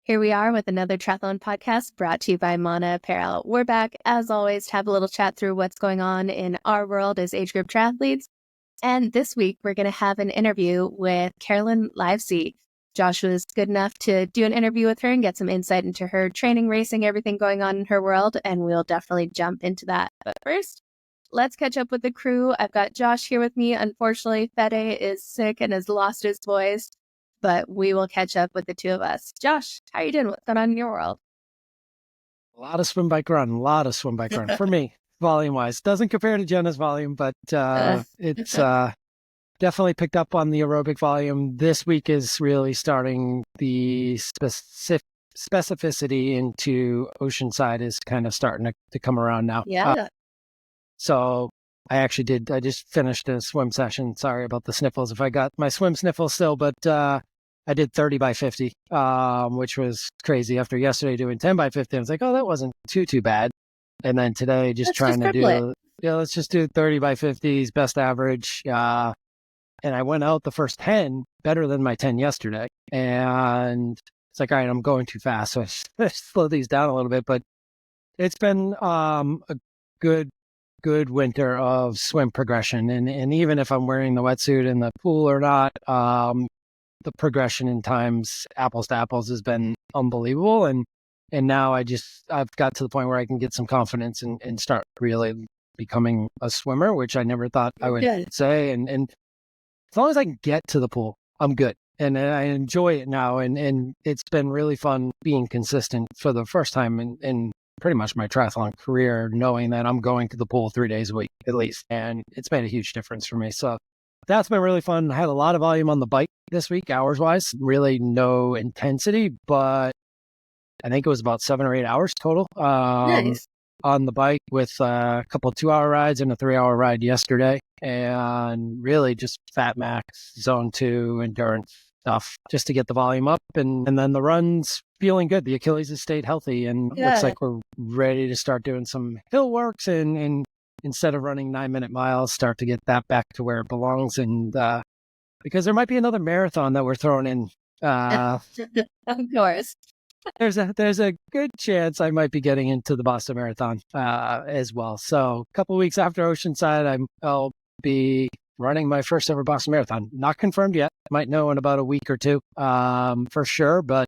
Here we are with another triathlon podcast brought to you by Mana Apparel. We're back, as always, to have a little chat through what's going on in our world as age group triathletes. And this week, we're going to have an interview with Carolyn Livesey. Josh was good enough to do an interview with her and get some insight into her training, racing, everything going on in her world, and we'll definitely jump into that. But first, let's catch up with the crew. I've got Josh here with me. Unfortunately, Fede is sick and has lost his voice, but we will catch up with the two of us. Josh, how are you doing? What's going on in your world? A lot of swim, bike, run. For me, volume-wise. Doesn't compare to Jenna's volume, but it's definitely picked up on the aerobic volume. This week is really starting the specificity into Oceanside is kind of starting to come around now. Yeah. So I just finished a swim session. Sorry about the sniffles if I got my swim sniffles still, but I did 30 by 50, which was crazy. After yesterday doing 10 by 50, I was like, oh, that wasn't too bad. And then today let's just do 30 by 50s, best average. And I went out the first 10 better than my 10 yesterday. And it's like, all right, I'm going too fast. So I slow these down a little bit, but it's been a good winter of swim progression. And even if I'm wearing the wetsuit in the pool or not, the progression in times apples to apples has been unbelievable. And now I've got to the point where I can get some confidence and start really becoming a swimmer, which I never thought I would say. And as long as I can get to the pool, I'm good. And I enjoy it now. And it's been really fun being consistent for the first time in pretty much my triathlon career, knowing that I'm going to the pool 3 days a week at least. And it's made a huge difference for me. So that's been really fun. I had a lot of volume on the bike this week, hours wise, really no intensity, but I think it was about 7 or 8 hours total Nice. on the bike with a couple of 2-hour rides and a 3-hour ride yesterday. And really just fat max, zone 2 endurance stuff just to get the volume up. And then the run's feeling good. The Achilles has stayed healthy and looks like we're ready to start doing some hill works and instead of running 9-minute miles, start to get that back to where it belongs. And because there might be another marathon that we're throwing in. Of course. There's a good chance I might be getting into the Boston Marathon as well. So a couple of weeks after Oceanside, I'll be running my first ever Boston Marathon. Not confirmed yet. Might know in about a week or two for sure, but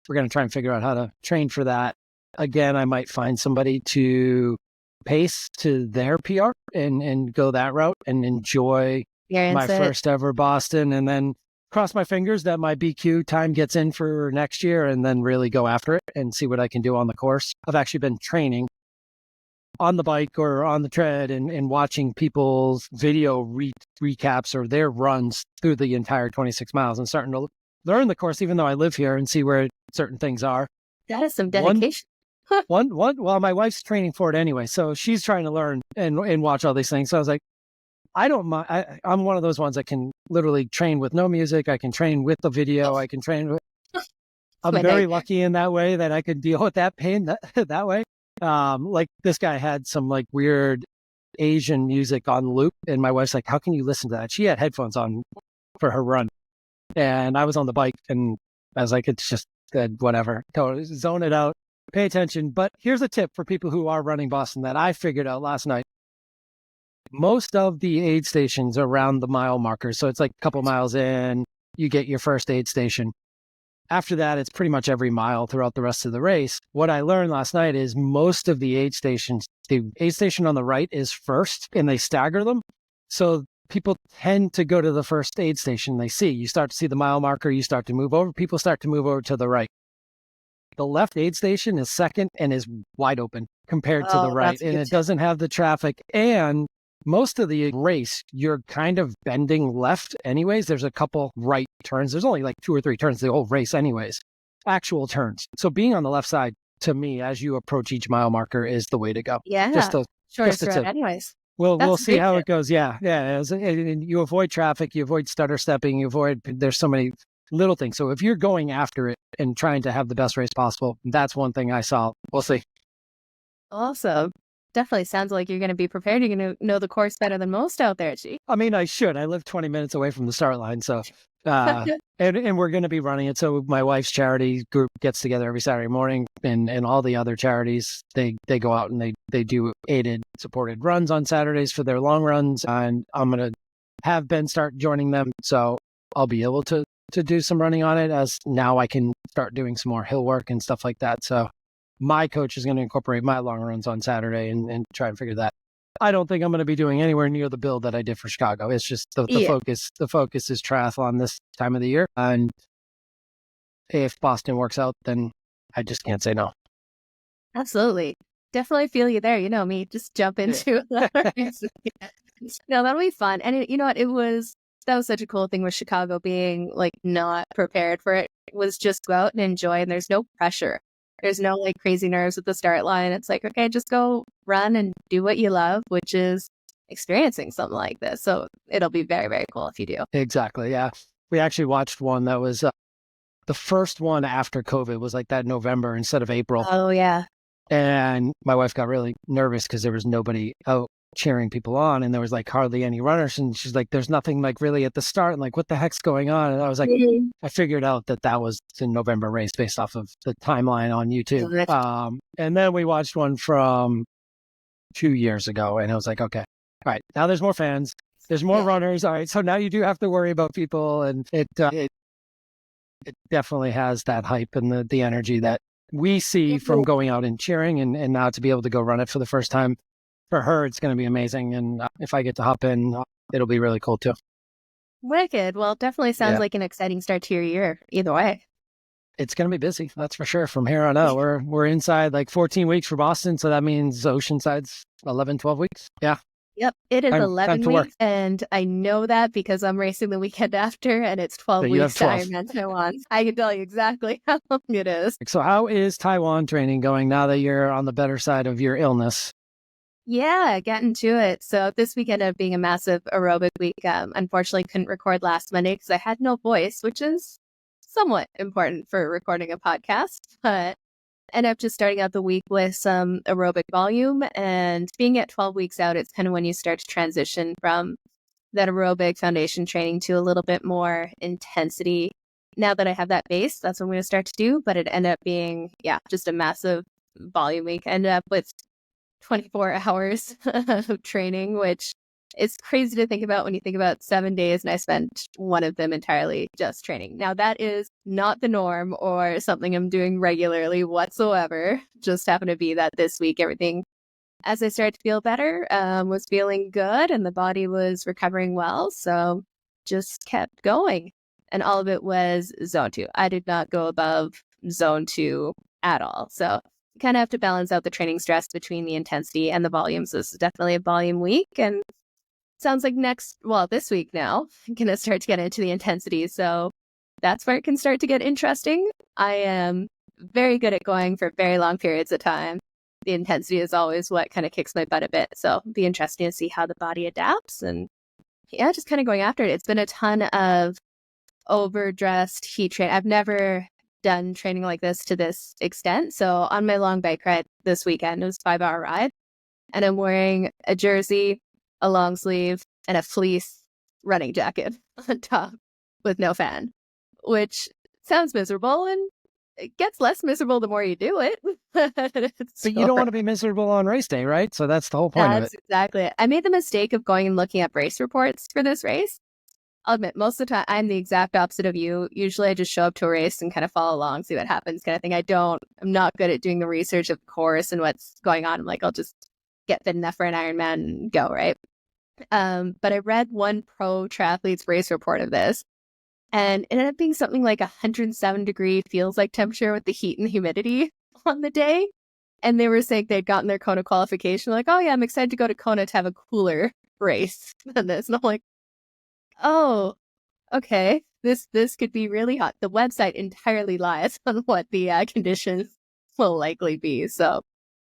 we're going to try and figure out how to train for that. Again, I might find somebody to pace to their PR and go that route and enjoy my first ever Boston, and then cross my fingers that my BQ time gets in for next year and then really go after it and see what I can do on the course. I've actually been training on the bike or on the tread and watching people's video recaps or their runs through the entire 26 miles and starting to learn the course, even though I live here, and see where certain things are. That is some dedication. Well, my wife's training for it anyway, so she's trying to learn and watch all these things. So I was like, I don't mind. I'm one of those ones that can literally train with no music. I can train with the video. I can train with. I'm very lucky in that way that I could deal with that pain that way. Like this guy had some like weird Asian music on loop, and my wife's like, "How can you listen to that?" She had headphones on for her run, and I was on the bike, and I was like, "It's just good, whatever. Zone it out, pay attention." But here's a tip for people who are running Boston that I figured out last night. Most of the aid stations around the mile markers, so it's like a couple miles in, you get your first aid station. After that, it's pretty much every mile throughout the rest of the race. What I learned last night is most of the aid stations, the aid station on the right is first, and they stagger them. So people tend to go to the first aid station they see. You start to see the mile marker, you start to move over, people start to move over to the right. The left aid station is second and is wide open compared to the right, and it doesn't have the traffic. And most of the race, you're kind of bending left anyways. There's a couple right turns. There's only like 2 or 3 turns the whole race anyways, actual turns. So being on the left side, to me, as you approach each mile marker is the way to go. Yeah. Just a tip. Anyways. We'll see how it goes. Yeah. And you avoid traffic, you avoid stutter stepping, there's so many little things. So if you're going after it and trying to have the best race possible, that's one thing I saw. We'll see. Awesome. definitely sounds like you're going to be prepared. You're going to know the course better than most out there, G. I mean, I should. I live 20 minutes away from the start line, so and we're going to be running it. So my wife's charity group gets together every Saturday morning, and all the other charities they go out and they do aided supported runs on Saturdays for their long runs, and I'm going to have Ben start joining them, so I'll be able to do some running on it, as now I can start doing some more hill work and stuff like that. So my coach is going to incorporate my long runs on Saturday and try and figure that. I don't think I'm going to be doing anywhere near the build that I did for Chicago. It's just the focus. The focus is triathlon this time of the year. And if Boston works out, then I just can't say no. Absolutely. Definitely feel you there. You know me, just jump into it. No, that'll be fun. And you know what? That was such a cool thing with Chicago being like not prepared for it. It was just go out and enjoy, and there's no pressure. There's no like crazy nerves at the start line. It's like, okay, just go run and do what you love, which is experiencing something like this. So it'll be very, very cool if you do. Exactly. Yeah. We actually watched one that was the first one after COVID was like that November instead of April. Oh, yeah. And my wife got really nervous because there was nobody out cheering people on, and there was like hardly any runners, and she's like, there's nothing like really at the start, and like what the heck's going on? And I was like, I figured out that was the November race based off of the timeline on YouTube. And then we watched one from 2 years ago, and I was like, okay, all right, now there's more fans, there's more runners, all right, so now you do have to worry about people, and it definitely has that hype and the energy that we see from going out and cheering, and now to be able to go run it for the first time. For her, it's going to be amazing. And if I get to hop in, it'll be really cool too. Wicked. Well, definitely sounds like an exciting start to your year either way. It's going to be busy. That's for sure. From here on out, we're inside like 14 weeks for Boston. So that means Oceanside's 11, 12 weeks. Yeah. Yep. It is 11 weeks. And I know that because I'm racing the weekend after, and it's 12 weeks to Ironman Taiwan. I can tell you exactly how long it is. So how is Taiwan training going now that you're on the better side of your illness? Yeah, getting to it. So this week ended up being a massive aerobic week. Unfortunately, couldn't record last Monday because I had no voice, which is somewhat important for recording a podcast. But ended up just starting out the week with some aerobic volume. And being at 12 weeks out, it's kind of when you start to transition from that aerobic foundation training to a little bit more intensity. Now that I have that base, that's what I'm going to start to do. But it ended up being, just a massive volume week. Ended up with 24 hours of training, which is crazy to think about when you think about 7 days, and I spent one of them entirely just training. Now, that is not the norm or something I'm doing regularly whatsoever. Just happened to be that this week, everything, as I started to feel better, was feeling good, and the body was recovering well. So just kept going. And all of it was zone 2. I did not go above zone 2 at all. So kind of have to balance out the training stress between the intensity and the volumes. This is definitely a volume week, and sounds like this week now, I'm going to start to get into the intensity. So that's where it can start to get interesting. I am very good at going for very long periods of time. The intensity is always what kind of kicks my butt a bit. So it'll be interesting to see how the body adapts, and just kind of going after it. It's been a ton of overdressed heat train. I've never done training like this to this extent. So on my long bike ride this weekend, it was a 5-hour ride, and I'm wearing a jersey, a long sleeve, and a fleece running jacket on top with no fan, which sounds miserable, and it gets less miserable the more you do it. But you don't want to be miserable on race day, right? So that's the whole point of it. That's exactly it. I made the mistake of going and looking up race reports for this race. I'll admit, most of the time, I'm the exact opposite of you. Usually I just show up to a race and kind of follow along, see what happens kind of thing. I'm not good at doing the research of the course and what's going on. I'm like, I'll just get fit enough for an Ironman and go, right? But I read one pro triathlete's race report of this, and it ended up being something like 107-degree feels like temperature with the heat and humidity on the day. And they were saying they'd gotten their Kona qualification. Like, oh yeah, I'm excited to go to Kona to have a cooler race than this. And I'm like, oh, okay, this could be really hot. The website entirely lies on what the conditions will likely be. So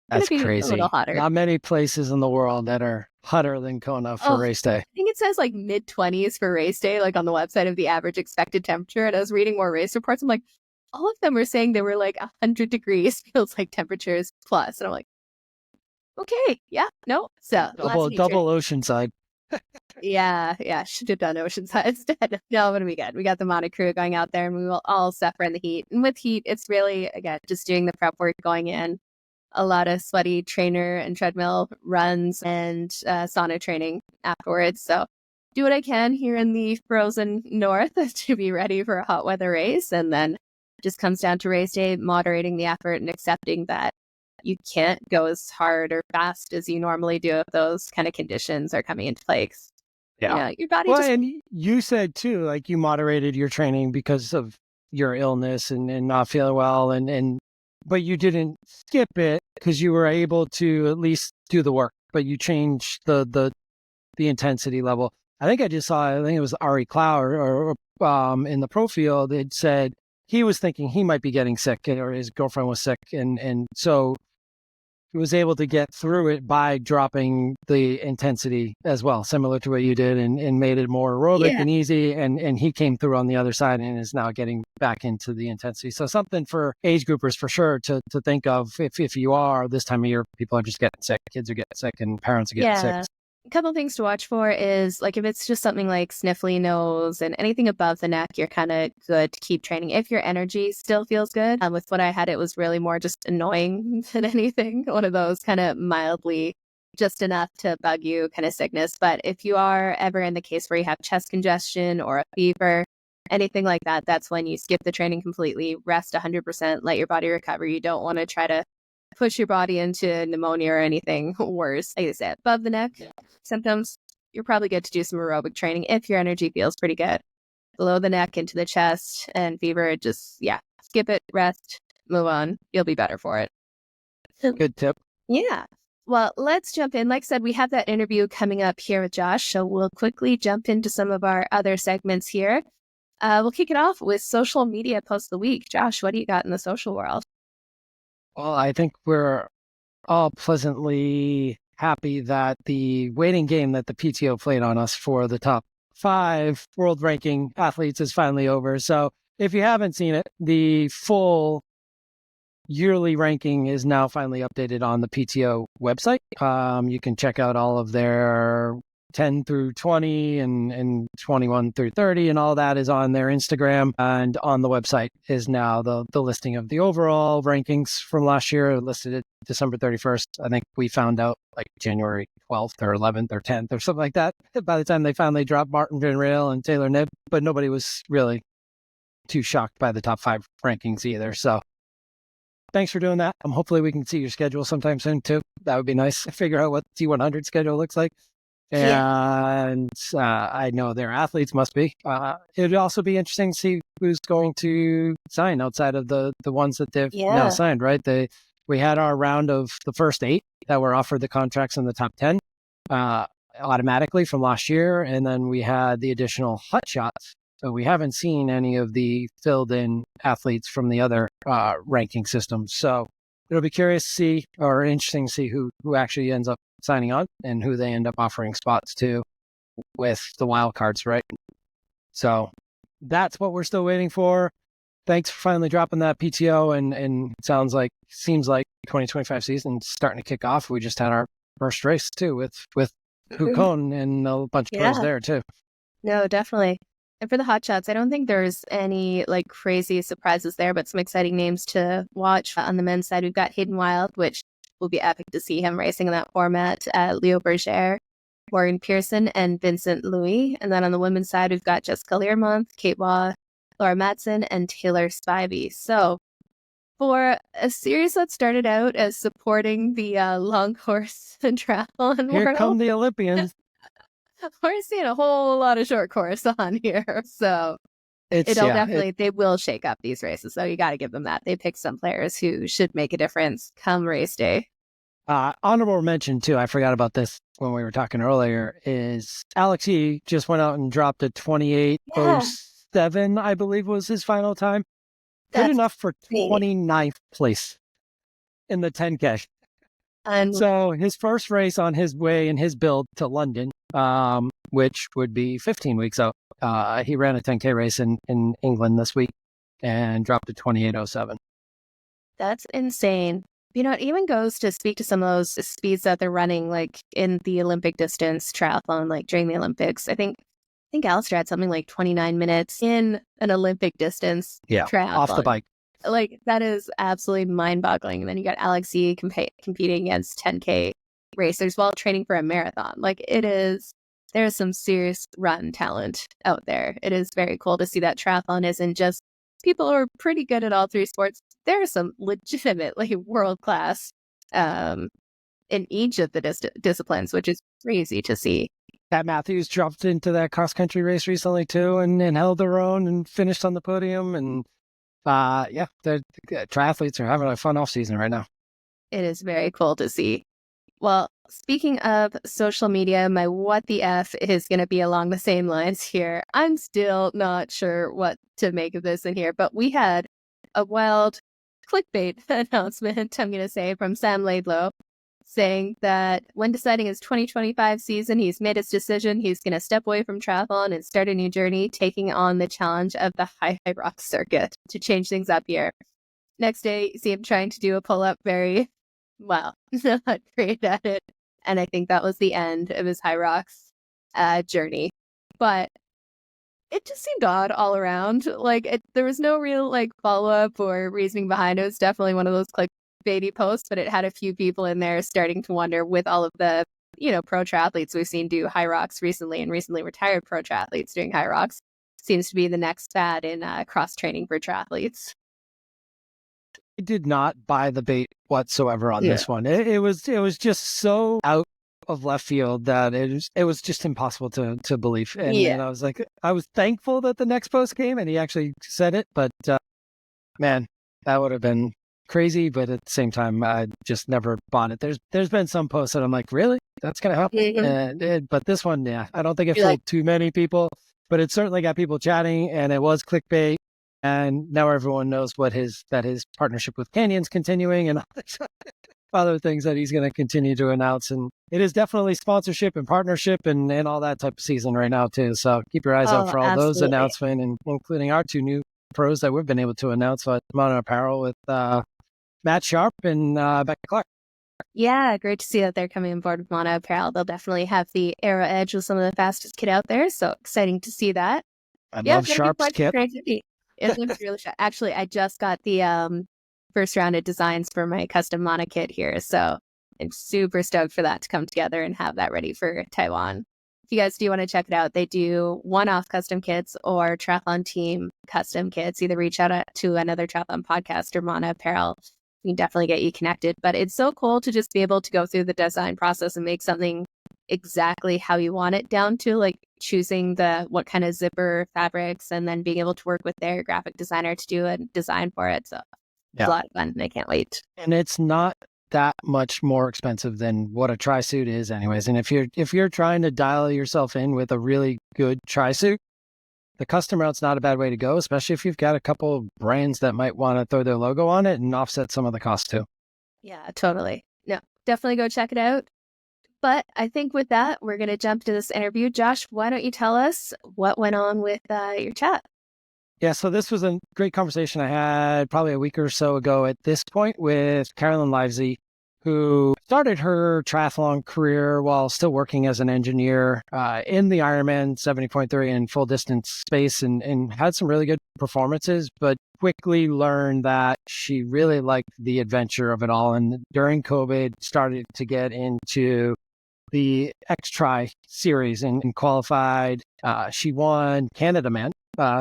that's crazy. A little hotter. Not many places in the world that are hotter than Kona for race day. I think it says like mid-20s for race day, like on the website of the average expected temperature. And I was reading more race reports. I'm like, all of them were saying they were like 100 degrees feels like temperatures plus. And I'm like, Okay. Yeah. No. So lots of heat Double training. Oceanside. Yeah. Should have done Oceanside instead. No, it'll be good. We got the Mana crew going out there and we will all suffer in the heat. And with heat, it's really, again, just doing the prep work going in. A lot of sweaty trainer and treadmill runs and sauna training afterwards. So do what I can here in the frozen north to be ready for a hot weather race. And then it just comes down to race day, moderating the effort and accepting that you can't go as hard or fast as you normally do if those kind of conditions are coming into play. Yeah. Your body Well, just... and you said too, like you moderated your training because of your illness and not feeling well, but you didn't skip it because you were able to at least do the work, but you changed the intensity level. I think it was Ari Clow or in the pro field, it said he was thinking he might be getting sick or his girlfriend was sick. And so he was able to get through it by dropping the intensity as well, similar to what you did, and made it more aerobic and easy. And he came through on the other side and is now getting back into the intensity. So something for age groupers for sure to think of if you are this time of year, people are just getting sick, kids are getting sick and parents are getting sick. A couple things to watch for is like if it's just something like sniffly nose and anything above the neck, you're kind of good to keep training. If your energy still feels good, with what I had, it was really more just annoying than anything. One of those kind of mildly just enough to bug you kind of sickness. But if you are ever in the case where you have chest congestion or a fever, anything like that, that's when you skip the training completely, rest 100%, let your body recover. You don't want to try to push your body into pneumonia or anything worse. Like I said, above the neck symptoms, you're probably good to do some aerobic training if your energy feels pretty good. Below the neck into the chest and fever, just, skip it, rest, move on. You'll be better for it. Good tip. Yeah. Well, let's jump in. Like I said, we have that interview coming up here with Josh, so we'll quickly jump into some of our other segments here. We'll kick it off with social media post of the week. Josh, what do you got in the social world? Well, I think we're all pleasantly happy that the waiting game that the PTO played on us for the top 5 world ranking athletes is finally over. So if you haven't seen it, the full yearly ranking is now finally updated on the PTO website. You can check out all of their 10 through 20 and 21 through 30 and all that is on their Instagram, and on the website is now the listing of the overall rankings from last year, listed at December 31st. I think we found out like January 12th or 11th or 10th or something like that by the time they finally dropped Martin Van Rail and Taylor Knibb, but nobody was really too shocked by the top 5 rankings either. So thanks for doing that. Hopefully we can see your schedule sometime soon too. That would be nice to figure out what the T100 schedule looks like. And I know their athletes must be. It'd also be interesting to see who's going to sign outside of the ones that they've now signed, right? We had our round of the first 8 that were offered the contracts in the top 10 automatically from last year. And then we had the additional hot shots. So we haven't seen any of the filled in athletes from the other ranking systems. So it'll be curious to see, or interesting to see who actually ends up signing on and who they end up offering spots to with the wild cards, right? So that's what we're still waiting for. Thanks for finally dropping that PTO, and it seems like 2025 season starting to kick off. We just had our first race too with Hucon and a bunch of pros there too. No, definitely. And for the hot shots, I don't think there's any like crazy surprises there, but some exciting names to watch. On the men's side, we've got Hayden Wild, which will be epic to see him racing in that format. Leo Berger, Morgan Pearson, and Vincent Louis. And then on the women's side, we've got Jessica Learmonth, Kate Waugh, Laura Matson, and Taylor Spivey. So for a series that started out as supporting the long course and triathlon Here world, come the Olympians. We're seeing a whole lot of short course on here. So they will shake up these races. So you got to give them that. They picked some players who should make a difference come race day. Honorable mention too, I forgot about this when we were talking earlier, is Alex E just went out and dropped a 28:07, I believe was his final time. Good enough for 29th place in the 10K. So his first race on his way in his build to London, which would be 15 weeks out. He ran a 10K race in England this week and dropped a 28:07. That's insane. It even goes to speak to some of those speeds that they're running, like in the Olympic distance triathlon, like during the Olympics. I think Alistair had something like 29 minutes in an Olympic distance triathlon. Off the bike. Like, that is absolutely mind-boggling. And then you got Alex E competing against 10K racers while training for a marathon. Like, there's some serious run talent out there. It is very cool to see that triathlon isn't just people who are pretty good at all three sports. There are some legitimately world-class in each of the disciplines, which is crazy to see. Pat Matthews jumped into that cross-country race recently, too, and held their own and finished on the podium. And, the triathletes are having a fun off-season right now. It is very cool to see. Well, speaking of social media, my what the F is going to be along the same lines here. I'm still not sure what to make of this in here, but we had a wild clickbait announcement, I'm going to say, from Sam Laidlow, saying that when deciding his 2025 season, he's made his decision. He's going to step away from triathlon and start a new journey, taking on the challenge of the high rock circuit to change things up here. Next day, you see him trying to do a pull-up, very, well, not great at it. And I think that was the end of his high rocks journey. But it just seemed odd all around. Like, there was no real, like, follow-up or reasoning behind it. It was definitely one of those clickbaity posts, but it had a few people in there starting to wonder, with all of the, pro triathletes we've seen do high rocks recently, and recently retired pro triathletes doing high rocks. Seems to be the next fad in cross-training for triathletes. I did not buy the bait whatsoever on this one. It was just so out of left field that it was just impossible to believe. And I was like, I was thankful that the next post came and he actually said it, but man, that would have been crazy. But at the same time, I just never bought it. There's been some posts that I'm like, really? That's gonna happen? Mm-hmm. But this one, I don't think it fooled too many people, but it certainly got people chatting, and it was clickbait. And now everyone knows that his partnership with Canyon's continuing, and other things that he's going to continue to announce. And it is definitely sponsorship and partnership and all that type of season right now too. So keep your eyes out for all those announcements, and including our two new pros that we've been able to announce at Mono Apparel with Matt Sharp and Becca Clark. Yeah, great to see that they're coming on board with Mono Apparel. They'll definitely have the Aero Edge with some of the fastest kit out there. So exciting to see that. I love Sharp's kit. It looks really sharp. Actually, I just got the first round of designs for my custom Mono kit here. So I'm super stoked for that to come together and have that ready for Taiwan. If you guys do want to check it out, they do one-off custom kits or triathlon team custom kits. Either reach out to another triathlon podcast or Mono Apparel. We can definitely get you connected. But it's so cool to just be able to go through the design process and make something exactly how you want it, down to like choosing what kind of zipper fabrics, and then being able to work with their graphic designer to do a design for it. So it's a lot of fun, and I can't wait. And it's not that much more expensive than what a tri-suit is anyways. And if you're trying to dial yourself in with a really good tri-suit, the custom route's not a bad way to go, especially if you've got a couple of brands that might want to throw their logo on it and offset some of the cost too. Yeah, totally. No, definitely go check it out. But I think with that, we're going to jump to this interview. Josh, why don't you tell us what went on with your chat? Yeah, so this was a great conversation I had probably a week or so ago at this point with Caroline Livesey, who started her triathlon career while still working as an engineer in the Ironman 70.3 and full distance space, and had some really good performances, but quickly learned that she really liked the adventure of it all. And during COVID, started to get into the XTRI series and qualified. She won Canada Man.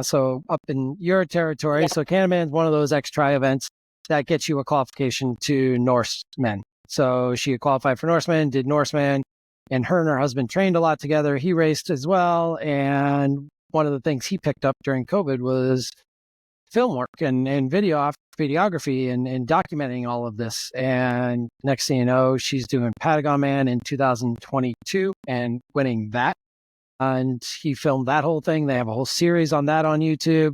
So up in your territory. So Canada Man is one of those XTRI events that gets you a qualification to Norseman. So she had qualified for Norseman, did Norseman, and her husband trained a lot together. He raced as well. And one of the things he picked up during COVID was film work and videography and documenting all of this. And next thing you know, she's doing Patagon Man in 2022 and winning that. And he filmed that whole thing. They have a whole series on that on YouTube.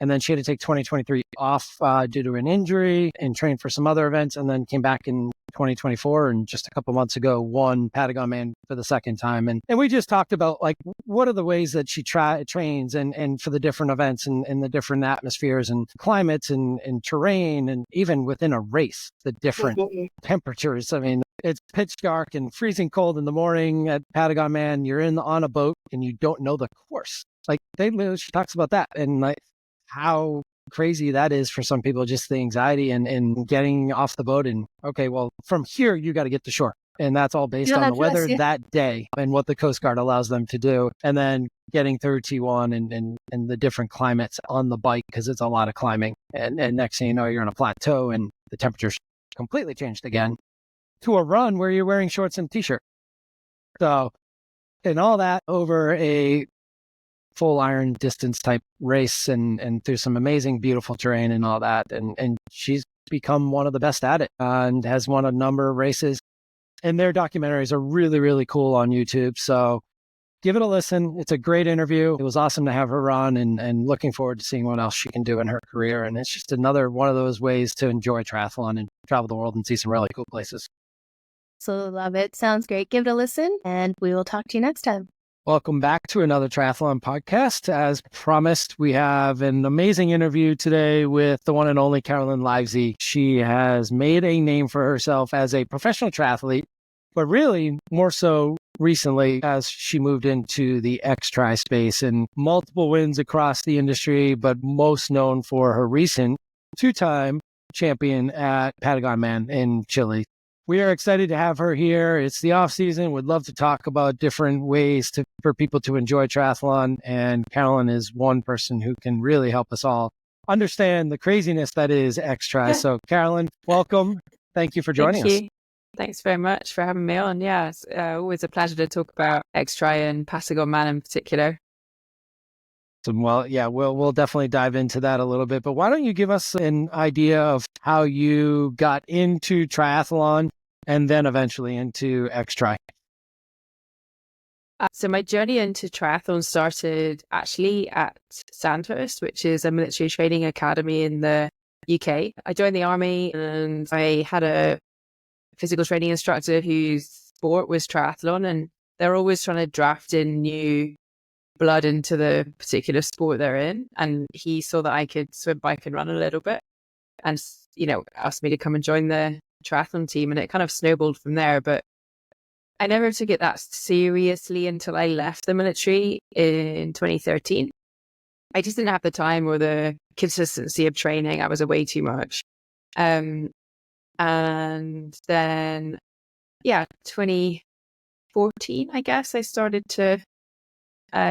And then she had to take 2023 off due to an injury and train for some other events, and then came back in 2024, and just a couple months ago won Patagon Man for the second time. And we just talked about like what are the ways that she trains and for the different events and the different atmospheres and climates and terrain, and even within a race, the different temperatures. I mean, it's pitch dark and freezing cold in the morning at Patagon Man. You're on a boat and you don't know the course. Like she talks about that and like how crazy that is for some people, just the anxiety and getting off the boat and okay, well, from here you got to get to shore. And that's all based on the weather that day and what the Coast Guard allows them to do. And then getting through T1 and the different climates on the bike, because it's a lot of climbing. And next thing you know, you're on a plateau and the temperature's completely changed again to a run where you're wearing shorts and t-shirt. So, and all that over a full iron distance type race and through some amazing, beautiful terrain and all that. And she's become one of the best at it and has won a number of races. And their documentaries are really, really cool on YouTube. So give it a listen. It's a great interview. It was awesome to have her on and looking forward to seeing what else she can do in her career. And it's just another one of those ways to enjoy triathlon and travel the world and see some really cool places. So love it. Sounds great. Give it a listen and we will talk to you next time. Welcome back to another triathlon podcast. As promised, we have an amazing interview today with the one and only Carolyn Livesey. She has made a name for herself as a professional triathlete, but really more so recently as she moved into the XTRI space and multiple wins across the industry, but most known for her recent two-time champion at Patagon Man in Chile. We are excited to have her here. It's the off season. We'd love to talk about different ways for people to enjoy triathlon. And Carolyn is one person who can really help us all understand the craziness that is XTRI. So Carolyn, welcome. Thank you for joining us. Thanks very much for having me on. Yeah, it's always a pleasure to talk about XTRI and Patagon Man in particular. Well, yeah, we'll definitely dive into that a little bit. But why don't you give us an idea of how you got into triathlon and then eventually into XTRI? So my journey into triathlon started actually at Sandhurst, which is a military training academy in the UK. I joined the army and I had a physical training instructor whose sport was triathlon, and they're always trying to draft in new blood into the particular sport they're in. And he saw that I could swim, bike and run a little bit and, asked me to come and join the triathlon team, and it kind of snowballed from there. But I never took it that seriously until I left the military in 2013. I just didn't have the time or the consistency of training. I was away too much. And then, 2014, I guess, I started to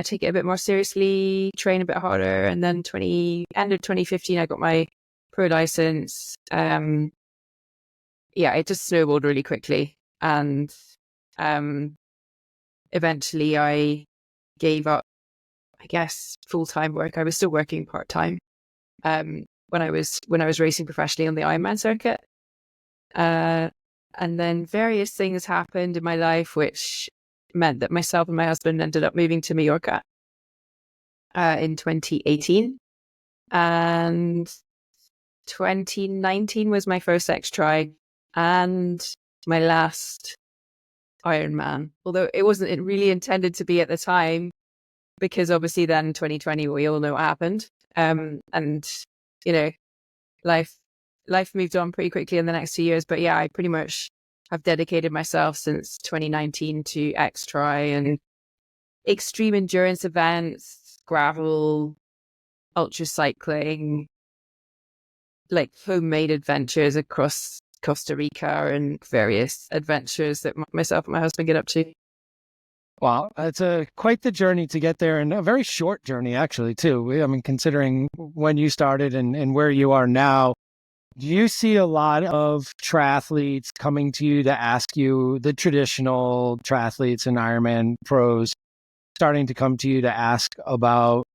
take it a bit more seriously, train a bit harder. And then end of 2015, I got my pro license. It just snowballed really quickly. And eventually I gave up, I guess, full-time work. I was still working part-time when I was racing professionally on the Ironman circuit. And then various things happened in my life, which meant that myself and my husband ended up moving to Mallorca in 2018. And 2019 was my first XTRI and my last Ironman, although it wasn't really intended to be at the time, because obviously then 2020, we all know what happened. Life moved on pretty quickly in the next 2 years. But yeah, I pretty much have dedicated myself since 2019 to XTRI and extreme endurance events, gravel, ultra cycling, like homemade adventures across Costa Rica and various adventures that myself and my husband get up to. Wow, it's quite the journey to get there, and a very short journey actually too. I mean, considering when you started and where you are now, do you see a lot of triathletes coming to you to ask you, the traditional triathletes and Ironman pros, starting to come to you to ask about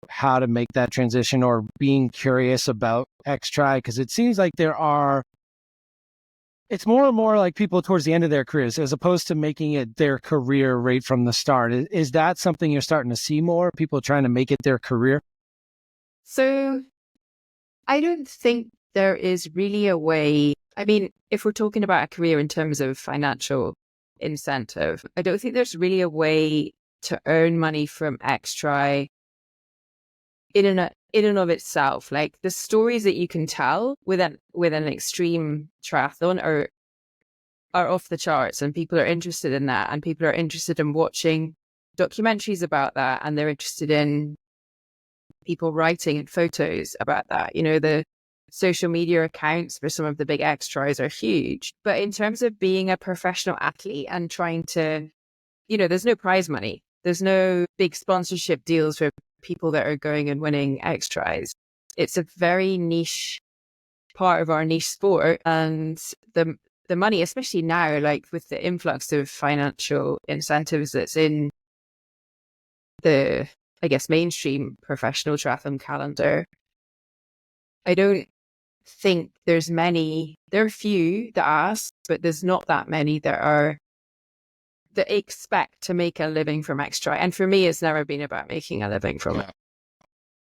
how to make that transition or being curious about XTRI? Because it seems like it's more and more like people towards the end of their careers, as opposed to making it their career right from the start. Is that something you're starting to see more, people trying to make it their career? So I don't think there is really a way I mean, if we're talking about a career in terms of financial incentive, I don't think there's really a way to earn money from XTRI in and of itself. Like the stories that you can tell with an extreme triathlon are off the charts, and people are interested in that, and people are interested in watching documentaries about that, and they're interested in people writing and photos about that. The social media accounts for some of the big XTRIs are huge. But in terms of being a professional athlete and trying to, there's no prize money. There's no big sponsorship deals for people that are going and winning XTRIs. It's a very niche part of our niche sport. And the money, especially now, like with the influx of financial incentives that's in the, I guess, mainstream professional triathlon calendar, I don't think there's many. There are a few that ask, but there's not that many that expect to make a living from XTRI. And for me, it's never been about making a living from it.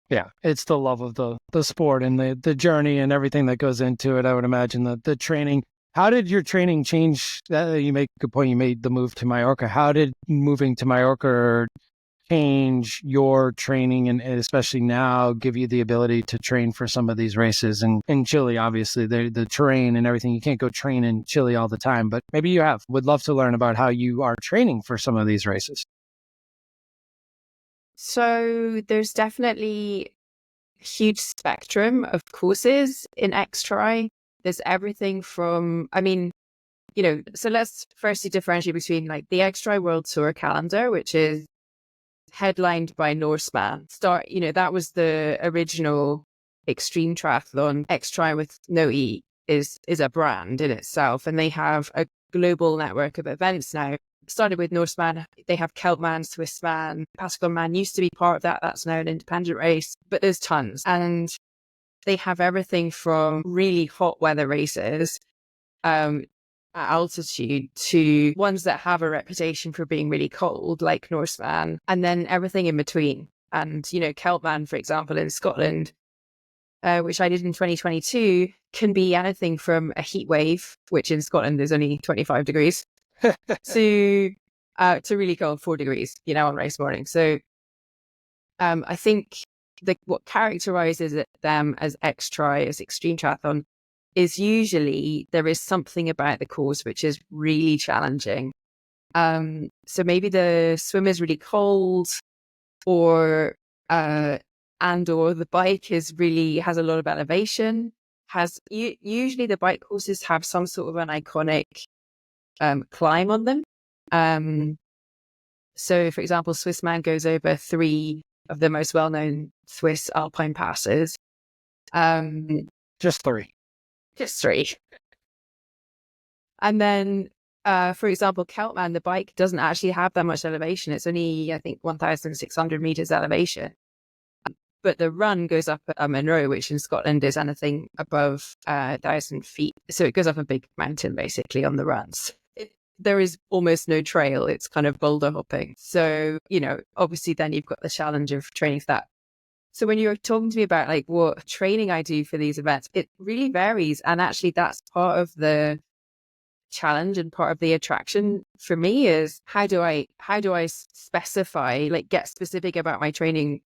Yeah, it's the love of the sport and the journey and everything that goes into it. I would imagine the training. How did your training change? You make a good point. You made the move to Mallorca. How did moving to Mallorca change your training, and especially now give you the ability to train for some of these races? And in Chile, obviously, the terrain and everything, you can't go train in Chile all the time, but maybe you have. Would love to learn about how you are training for some of these races. So there's definitely a huge spectrum of courses in XTRI. There's everything from, so let's firstly differentiate between like the XTRI World Tour calendar, which is headlined by Norseman. That was the original extreme triathlon. XTRI with no E is a brand in itself, and they have a global network of events now. Started with Norseman, they have Celtman, Swissman, Patagon Man used to be part of that. That's now an independent race, but there's tons. And they have everything from really hot weather races at altitude to ones that have a reputation for being really cold, like Norseman, and then everything in between. And, Celtman, for example, in Scotland, which I did in 2022, can be anything from a heat wave, which in Scotland is only 25 degrees, to really cold 4 degrees, on race morning. So I think what characterizes them as XTRI, as extreme triathlon, is usually there is something about the course which is really challenging. So maybe the swim is really cold, or the bike has a lot of elevation. Usually the bike courses have some sort of an iconic climb on them. So for example, Swissman goes over 3 of the most well-known Swiss alpine passes. Just 3. Just 3. And then, for example, Celtman, the bike doesn't actually have that much elevation. It's only, I think, 1,600 meters elevation. But the run goes up a Monroe, which in Scotland is anything above 1,000 feet. So it goes up a big mountain, basically, on the runs. There is almost no trail. It's kind of boulder hopping. So, obviously then you've got the challenge of training for that. So when you're talking to me about like what training I do for these events, it really varies. And actually that's part of the challenge and part of the attraction for me is how do I specify, like get specific about my training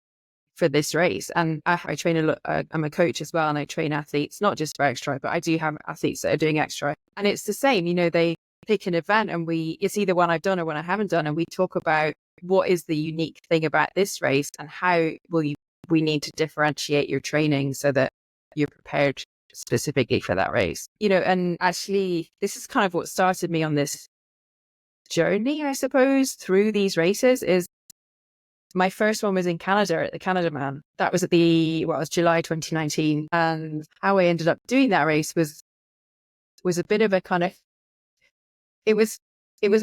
for this race. And I train a lot. I'm a coach as well, and I train athletes, not just for XTRI, but I do have athletes that are doing XTRI. And it's the same, they pick an event and it's either one I've done or one I haven't done. And we talk about what is the unique thing about this race and how we need to differentiate your training so that you're prepared specifically for that race. And actually this is kind of what started me on this journey, I suppose, through these races. Is my first one was in Canada at the Patagon Man. That was at it was July 2019. And how I ended up doing that race was a bit of a kind of, it was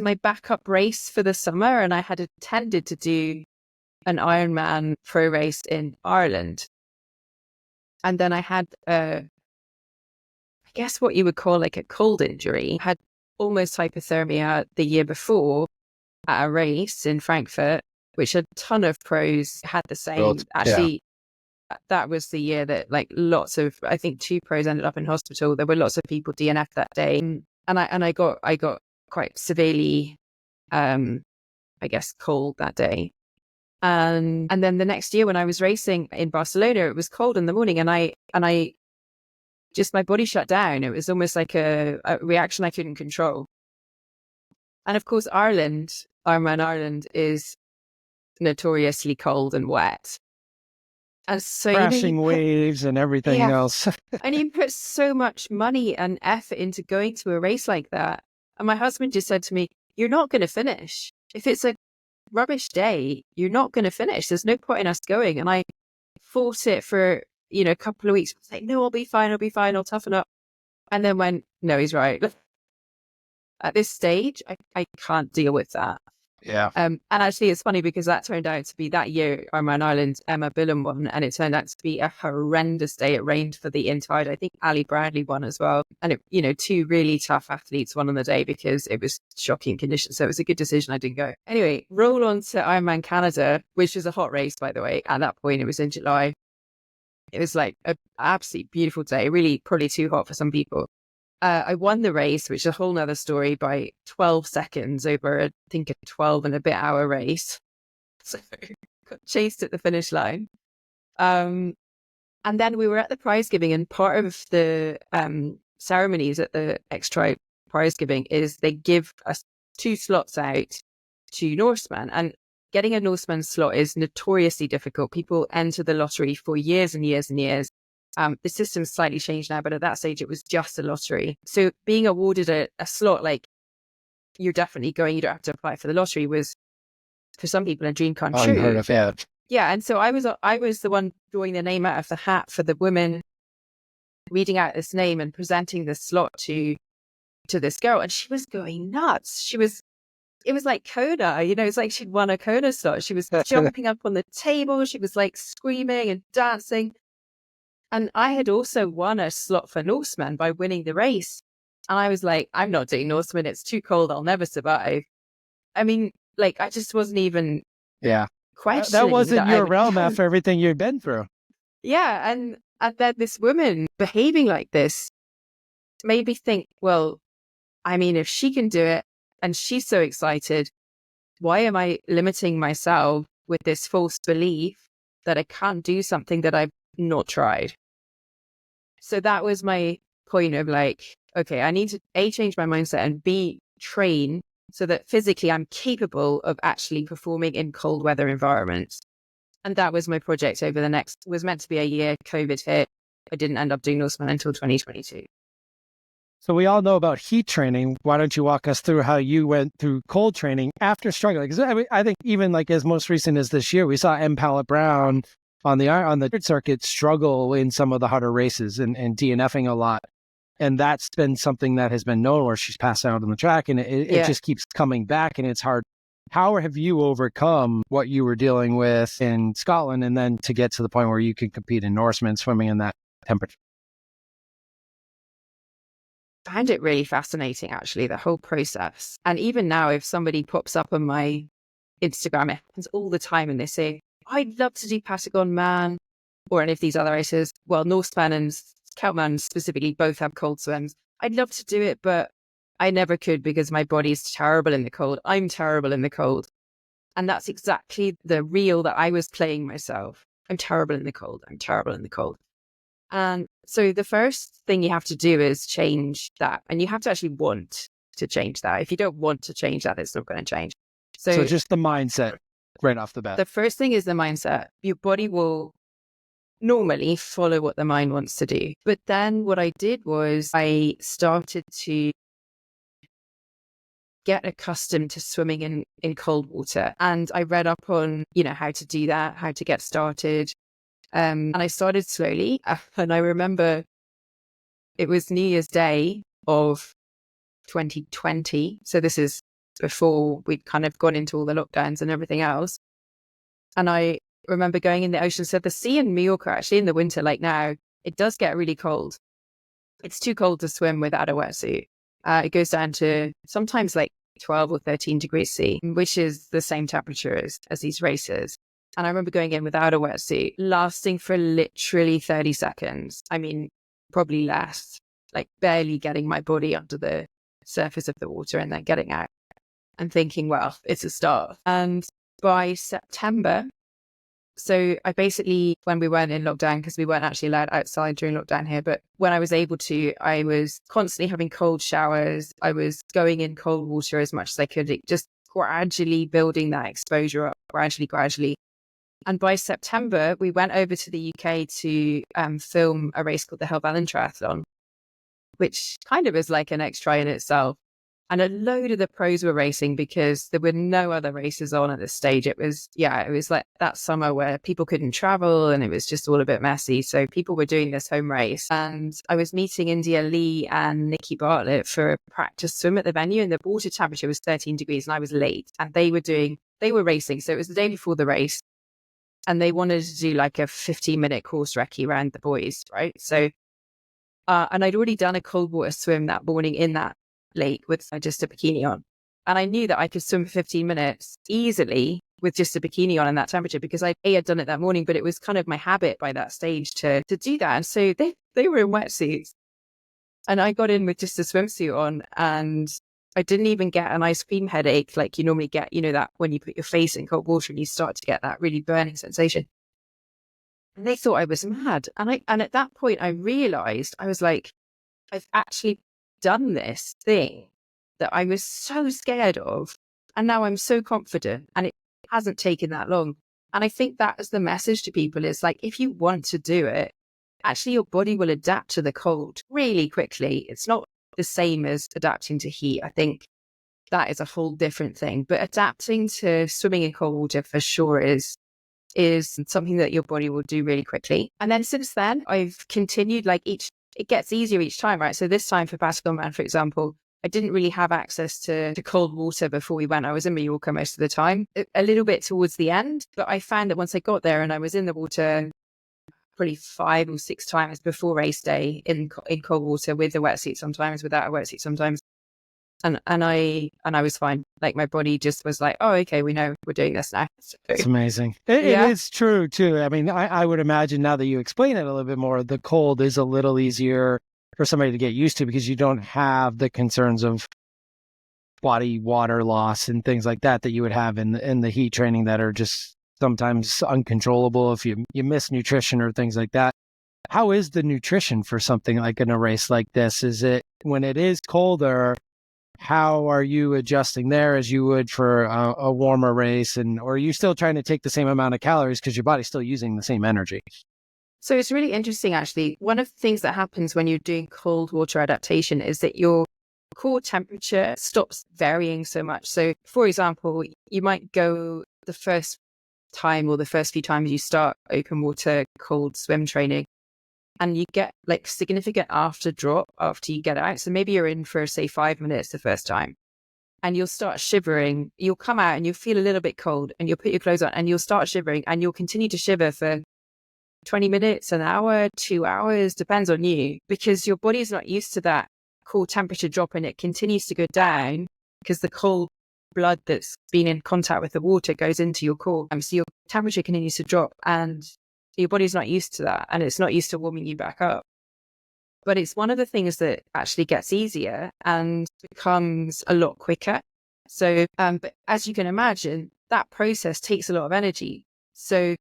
my backup race for the summer, and I had intended to do an Ironman pro race in Ireland. And then I had, I guess what you would call like a cold injury. I had almost hypothermia the year before at a race in Frankfurt, which a ton of pros had the same. that was the year that like lots of, I think 2 pros ended up in hospital. There were lots of people DNF that day. And I got quite severely, I guess, cold that day. And then the next year when I was racing in Barcelona, it was cold in the morning and I just, my body shut down. It was almost like a reaction I couldn't control. And of course, Ironman Ireland is notoriously cold and wet. And so crashing waves and everything else. And you put so much money and effort into going to a race like that. And my husband just said to me, "You're not going to finish. If it's a rubbish day, you're not going to finish. There's no point in us going." And I fought it for, a couple of weeks. I was like, "No, I'll be fine. I'll toughen up." And then went, "No, he's right. At this stage, I can't deal with that." Yeah. And actually, it's funny because that turned out to be that year, Ironman Ireland, Emma Billen won, and it turned out to be a horrendous day. It rained for the entire day. I think Ali Bradley won as well. And, 2 really tough athletes won on the day because it was shocking conditions. So it was a good decision I didn't go. Anyway, roll on to Ironman Canada, which was a hot race, by the way. At that point, it was in July. It was like an absolutely beautiful day, really probably too hot for some people. I won the race, which is a whole nother story, by 12 seconds over, I think, a 12 and a bit hour race. So got chased at the finish line. And then we were at the prize giving, and part of the ceremonies at the XTRI prize giving is they give us 2 slots out to Norsemen. And getting a Norseman slot is notoriously difficult. People enter the lottery for years and years and years. The system's slightly changed now, but at that stage, it was just a lottery. So being awarded a slot, like you're definitely going, you don't have to apply for the lottery, was for some people a dream come true. Unheard of, yeah. Yeah, and so I was the one drawing the name out of the hat for the women, reading out this name and presenting the slot to this girl, and she was going nuts. It was like Kona, it's like she'd won a Kona slot. She was jumping up on the table. She was like screaming and dancing. And I had also won a slot for Norsemen by winning the race. And I was like, "I'm not doing Norsemen. It's too cold. I'll never survive." I mean, like, I just wasn't even questioning. That wasn't your realm after everything you'd been through. Yeah. And then this woman behaving like this made me think, well, I mean, if she can do it and she's so excited, why am I limiting myself with this false belief that I can't do something that I've not tried? So that was my point of like, okay, I need to A, change my mindset, and B, train so that physically I'm capable of actually performing in cold weather environments. And that was my project over was meant to be a year. COVID hit. I didn't end up doing Norseman until 2022. So we all know about heat training. Why don't you walk us through how you went through cold training after struggling? Because I think even like as most recent as this year, we saw M. Pallet Brown on the circuit struggle in some of the harder races and DNFing a lot. And that's been something that has been known where she's passed out on the track, and it just keeps coming back, and it's hard. How have you overcome what you were dealing with in Scotland and then to get to the point where you can compete in Norseman swimming in that temperature? I find it really fascinating, actually, the whole process. And even now, if somebody pops up on my Instagram, it happens all the time, and they say, "I'd love to do Patagon Man," or any of these other races. Well, Norseman and Scoutman specifically both have cold swims. "I'd love to do it, but I never could because my body's terrible in the cold. I'm terrible in the cold." And that's exactly the reel that I was playing myself. I'm terrible in the cold. I'm terrible in the cold. And so the first thing you have to do is change that. And you have to actually want to change that. If you don't want to change that, it's not going to change. So just the mindset right off the bat. The first thing is the mindset. Your body will normally follow what the mind wants to do. But then what I did was I started to get accustomed to swimming in cold water. And I read up on, how to do that, how to get started. And I started slowly. And I remember it was New Year's Day of 2020. So this is before we'd kind of gone into all the lockdowns and everything else. And I remember going in the ocean. So the sea in Mallorca, actually in the winter, like now, it does get really cold. It's too cold to swim without a wetsuit. It goes down to sometimes like 12 or 13 degrees C, which is the same temperature as these races. And I remember going in without a wetsuit, lasting for literally 30 seconds. I mean, probably less, like barely getting my body under the surface of the water and then getting out and thinking, well, it's a start. And by September, so I basically, when we weren't in lockdown, because we weren't actually allowed outside during lockdown here, but when I was able to, I was constantly having cold showers. I was going in cold water as much as I could, just gradually building that exposure up, gradually. And by September, we went over to the UK to film a race called the Helvellyn Triathlon, which kind of is like an XTRI in itself. And a load of the pros were racing because there were no other races on at this stage. It was like that summer where people couldn't travel and it was just all a bit messy. So people were doing this home race. And I was meeting India Lee and Nikki Bartlett for a practice swim at the venue, and the water temperature was 13 degrees and I was late. And they were racing. So it was the day before the race. And they wanted to do like a 15-minute course recce around the boys, right? So, and I'd already done a cold water swim that morning in that lake with just a bikini on. And I knew that I could swim for 15 minutes easily with just a bikini on in that temperature because I had done it that morning, but it was kind of my habit by that stage to do that. And so they were in wetsuits and I got in with just a swimsuit on, and I didn't even get an ice cream headache like you normally get, you know, that when you put your face in cold water and you start to get that really burning sensation. And they thought I was mad. And at that point I realized, I was like, I've actually done this thing that I was so scared of. And now I'm so confident, and it hasn't taken that long. And I think that is the message to people, is like, if you want to do it, actually your body will adapt to the cold really quickly. It's not the same as adapting to heat. I think that is a whole different thing. But adapting to swimming in cold water for sure is something that your body will do really quickly. And then since then, I've continued, like it gets easier each time, right? So this time for Patagon Man, for example, I didn't really have access to cold water before we went. I was in Mallorca most of the time, a little bit towards the end. But I found that once I got there and I was in the water probably 5 or 6 times before race day in cold water with a wetsuit sometimes, without a wetsuit sometimes. And I was fine. Like my body just was like, oh, okay, we know we're doing this now. So, it's amazing. It is true too. I mean, I would imagine now that you explain it a little bit more, the cold is a little easier for somebody to get used to because you don't have the concerns of body water loss and things like that you would have in the heat training that are just sometimes uncontrollable if you miss nutrition or things like that. How is the nutrition for something like in a race like this? Is it when it is colder? How are you adjusting there as you would for a warmer race? Or are you still trying to take the same amount of calories because your body's still using the same energy? So it's really interesting, actually. One of the things that happens when you're doing cold water adaptation is that your core temperature stops varying so much. So, for example, you might go the first time or the first few times you start open water cold swim training, and you get like significant after drop after you get out. So maybe you're in for, say, 5 minutes the first time and you'll start shivering. You'll come out and you'll feel a little bit cold and you'll put your clothes on and you'll start shivering and you'll continue to shiver for 20 minutes, an hour, 2 hours, depends on you, because your body is not used to that core temperature drop and it continues to go down because the cold blood that's been in contact with the water goes into your core. So your temperature continues to drop and your body's not used to that, and it's not used to warming you back up. But it's one of the things that actually gets easier and becomes a lot quicker. So, but as you can imagine, that process takes a lot of energy. So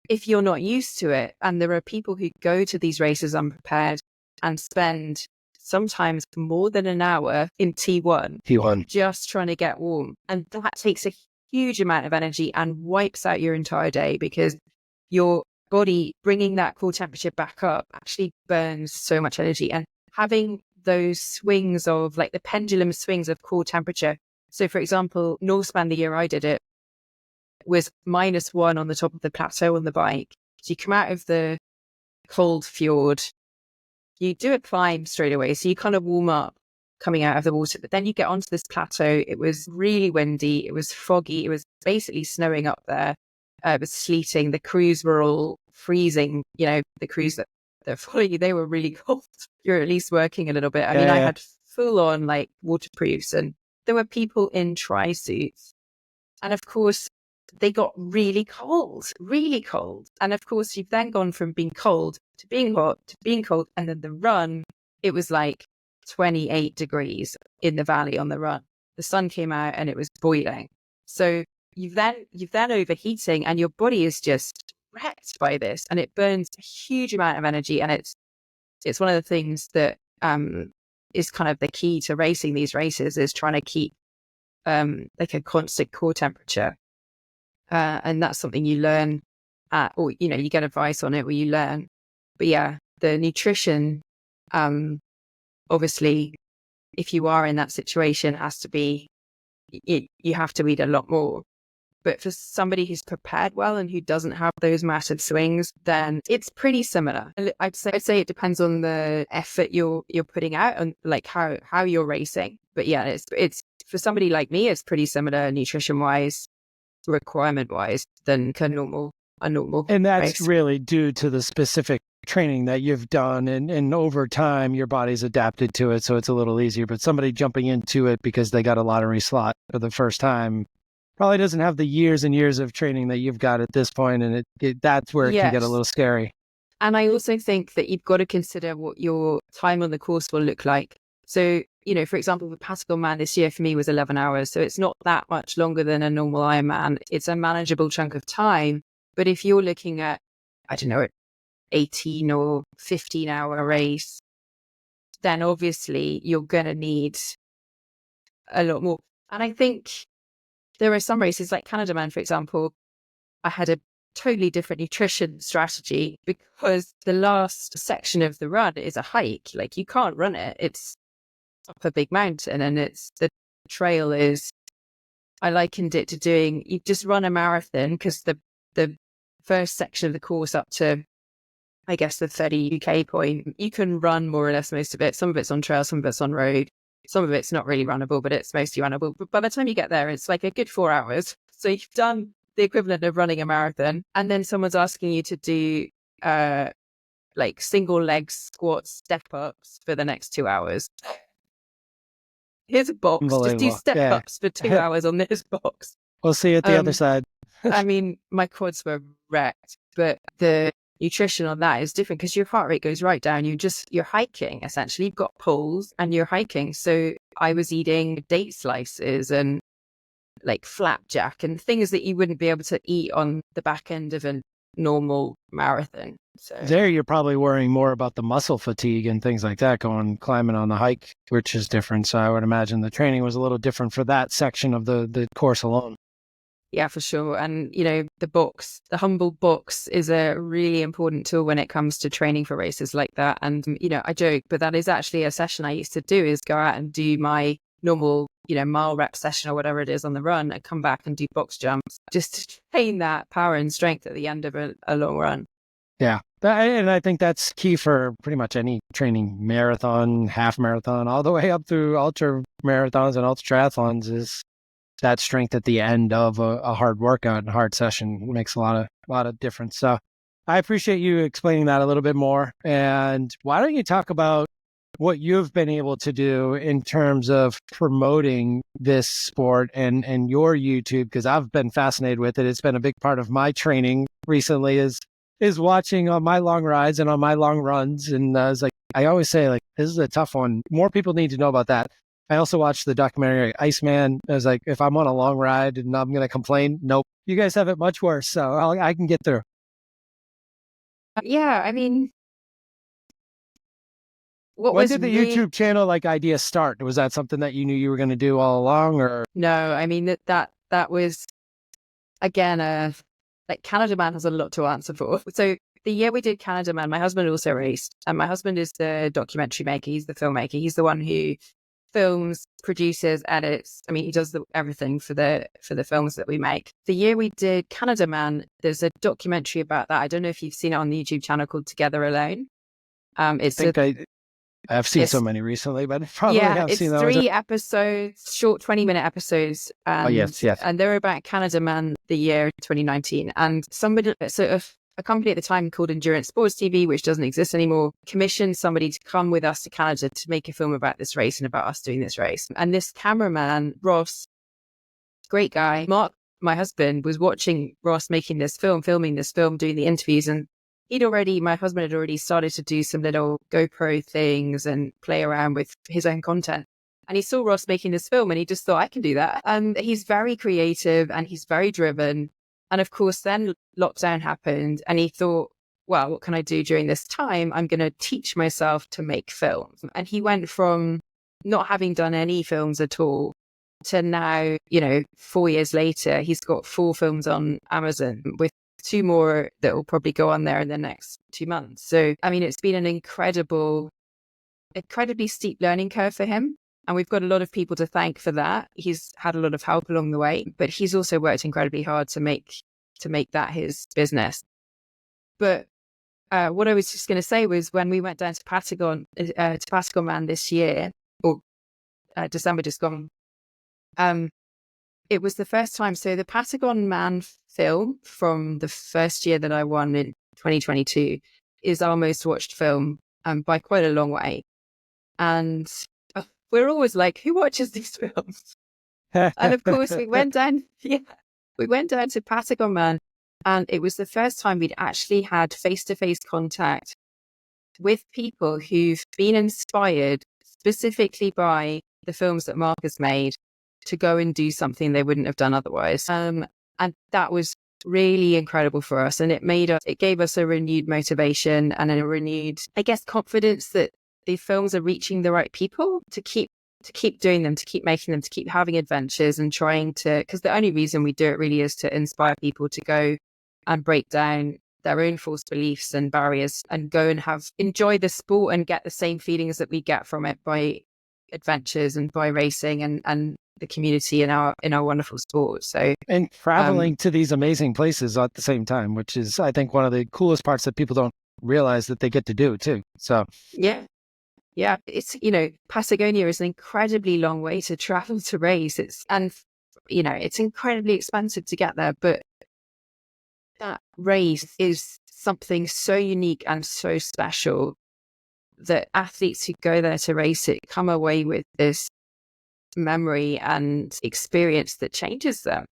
if you're not used to it, and there are people who go to these races unprepared and spend sometimes more than an hour in T1 just trying to get warm, and that takes a huge amount of energy and wipes out your entire day because your body bringing that core temperature back up actually burns so much energy. And having those swings of like the pendulum swings of core temperature. So for example, Norseman, the year I did it, was -1 on the top of the plateau on the bike. So you come out of the cold fjord, you do a climb straight away. So you kind of warm up coming out of the water, but then you get onto this plateau. It was really windy. It was foggy. It was basically snowing up there. It was sleeting. The crews were all freezing. You know, the crews that they're following you, they were really cold. You're at least working a little bit. I mean, I had full on like waterproofs, and there were people in tri suits. And of course, they got really cold. And of course, you've then gone from being cold to being hot to being cold. And then the run, it was like 28 degrees in the valley on the run. The sun came out and it was boiling. So you've then overheating, and your body is just wrecked by this, and it burns a huge amount of energy. And it's one of the things that is kind of the key to racing these races, is trying to keep like a constant core temperature. And that's something you learn or, you know, you get advice on it, or you learn. But yeah, the nutrition, obviously, if you are in that situation, has to be, you have to eat a lot more. But for somebody who's prepared well and who doesn't have those massive swings, then it's pretty similar. I'd say it depends on the effort you're putting out and like how you're racing. But yeah, it's for somebody like me, it's pretty similar nutrition wise, requirement wise, than a normal. And that's race. really due to the specific training that you've done, and over time your body's adapted to it, so it's a little easier. But somebody jumping into it because they got a lottery slot for the first time probably doesn't have the years and years of training that you've got at this point, and that's where it can get a little scary. And I also think that you've got to consider what your time on the course will look like. So, you know, for example, the Patagon Man this year for me was 11 hours. So it's not that much longer than a normal Ironman. It's a manageable chunk of time. But if you're looking at, I don't know, 18 or 15 hour race, then obviously you're going to need a lot more. And I think there are some races like Canada Man, for example, I had a totally different nutrition strategy because the last section of the run is a hike. Like, you can't run it. It's up a big mountain, and the trail is, I likened it to doing, you just run a marathon, because the first section of the course up to, I guess, the 30 UK point, you can run more or less most of it. Some of it's on trail, some of it's on road. Some of it's not really runnable, but it's mostly runnable. But by the time you get there, it's like a good 4 hours. So you've done the equivalent of running a marathon. And then someone's asking you to do like single leg squats, step ups for the next 2 hours. Here's a box. Just do step ups for 2 hours on this box. We'll see you at the other side. I mean, my quads were wrecked, but the nutrition on that is different because your heart rate goes right down. You're hiking, essentially. You've got poles and you're hiking. So I was eating date slices and like flapjack and things that you wouldn't be able to eat on the back end of a normal marathon. So there you're probably worrying more about the muscle fatigue and things like that climbing on the hike, which is different. So I would imagine the training was a little different for that section of the course alone. Yeah, for sure. And, you know, the humble box is a really important tool when it comes to training for races like that. And, you know, I joke, but that is actually a session I used to do, is go out and do my normal, you know, mile rep session or whatever it is on the run, and come back and do box jumps just to train that power and strength at the end of a long run. Yeah. And I think that's key for pretty much any training, marathon, half marathon, all the way up through ultra marathons and ultra triathlons, is that strength at the end of a hard workout and hard session makes a lot of difference. So I appreciate you explaining that a little bit more. And why don't you talk about what you've been able to do in terms of promoting this sport and your YouTube, because I've been fascinated with it. It's been a big part of my training recently, is watching on my long rides and on my long runs. And I was like, I always say, like, this is a tough one. More people need to know about that. I also watched the documentary Iceman. I was like, if I'm on a long ride and I'm going to complain, nope, you guys have it much worse. So I can get through. Yeah, I mean, when did the YouTube channel idea start? Was that something that you knew you were going to do all along, or? No, I mean, that was, again, like Canada Man has a lot to answer for. So the year we did Canada Man, my husband also raced, and my husband is the documentary maker. He's the filmmaker. He's the one who films, produces, edits. I mean, he does everything for the films that we make. The year we did Canada Man, there's a documentary about that. I don't know if you've seen it on the YouTube channel called Together Alone. I've seen so many recently, but probably have seen that. It's 3 episodes, short 20-minute episodes. And, yes. And they're about Canada Man, the year 2019. And a company at the time called Endurance Sports TV, which doesn't exist anymore, commissioned somebody to come with us to Canada to make a film about this race and about us doing this race. And this cameraman, Ross, great guy, Mark my husband was watching Ross making this film, filming this film, doing the interviews, and my husband had already started to do some little GoPro things and play around with his own content. And he saw Ross making this film and he just thought, I can do that. And he's very creative and he's very driven. And of course, then lockdown happened and he thought, well, what can I do during this time? I'm going to teach myself to make films. And he went from not having done any films at all to now, 4 years later, he's got 4 films on Amazon with 2 more that will probably go on there in the next 2 months. So, I mean, it's been an incredibly steep learning curve for him. And we've got a lot of people to thank for that. He's had a lot of help along the way, but he's also worked incredibly hard to make that his business. But what I was just going to say was when we went down to Patagon Man this year, or December just gone, it was the first time. So the Patagon Man film from the first year that I won in 2022 is our most watched film by quite a long way. And we're always like, who watches these films? And of course, we went down to Patagon Man, and it was the first time we'd actually had face-to-face contact with people who've been inspired specifically by the films that Mark has made to go and do something they wouldn't have done otherwise. And that was really incredible for us. And it gave us a renewed motivation and a renewed, I guess, confidence that the films are reaching the right people to keep doing them, to keep making them, to keep having adventures and trying to, because the only reason we do it really is to inspire people to go and break down their own false beliefs and barriers and go and enjoy the sport and get the same feelings that we get from it by adventures and by racing and the community in our wonderful sport. So, and traveling to these amazing places at the same time, which is, I think, one of the coolest parts that people don't realize that they get to do too. So yeah, it's, Patagonia is an incredibly long way to travel to race. It's incredibly expensive to get there, but that race is something so unique and so special that athletes who go there to race it come away with this memory and experience that changes them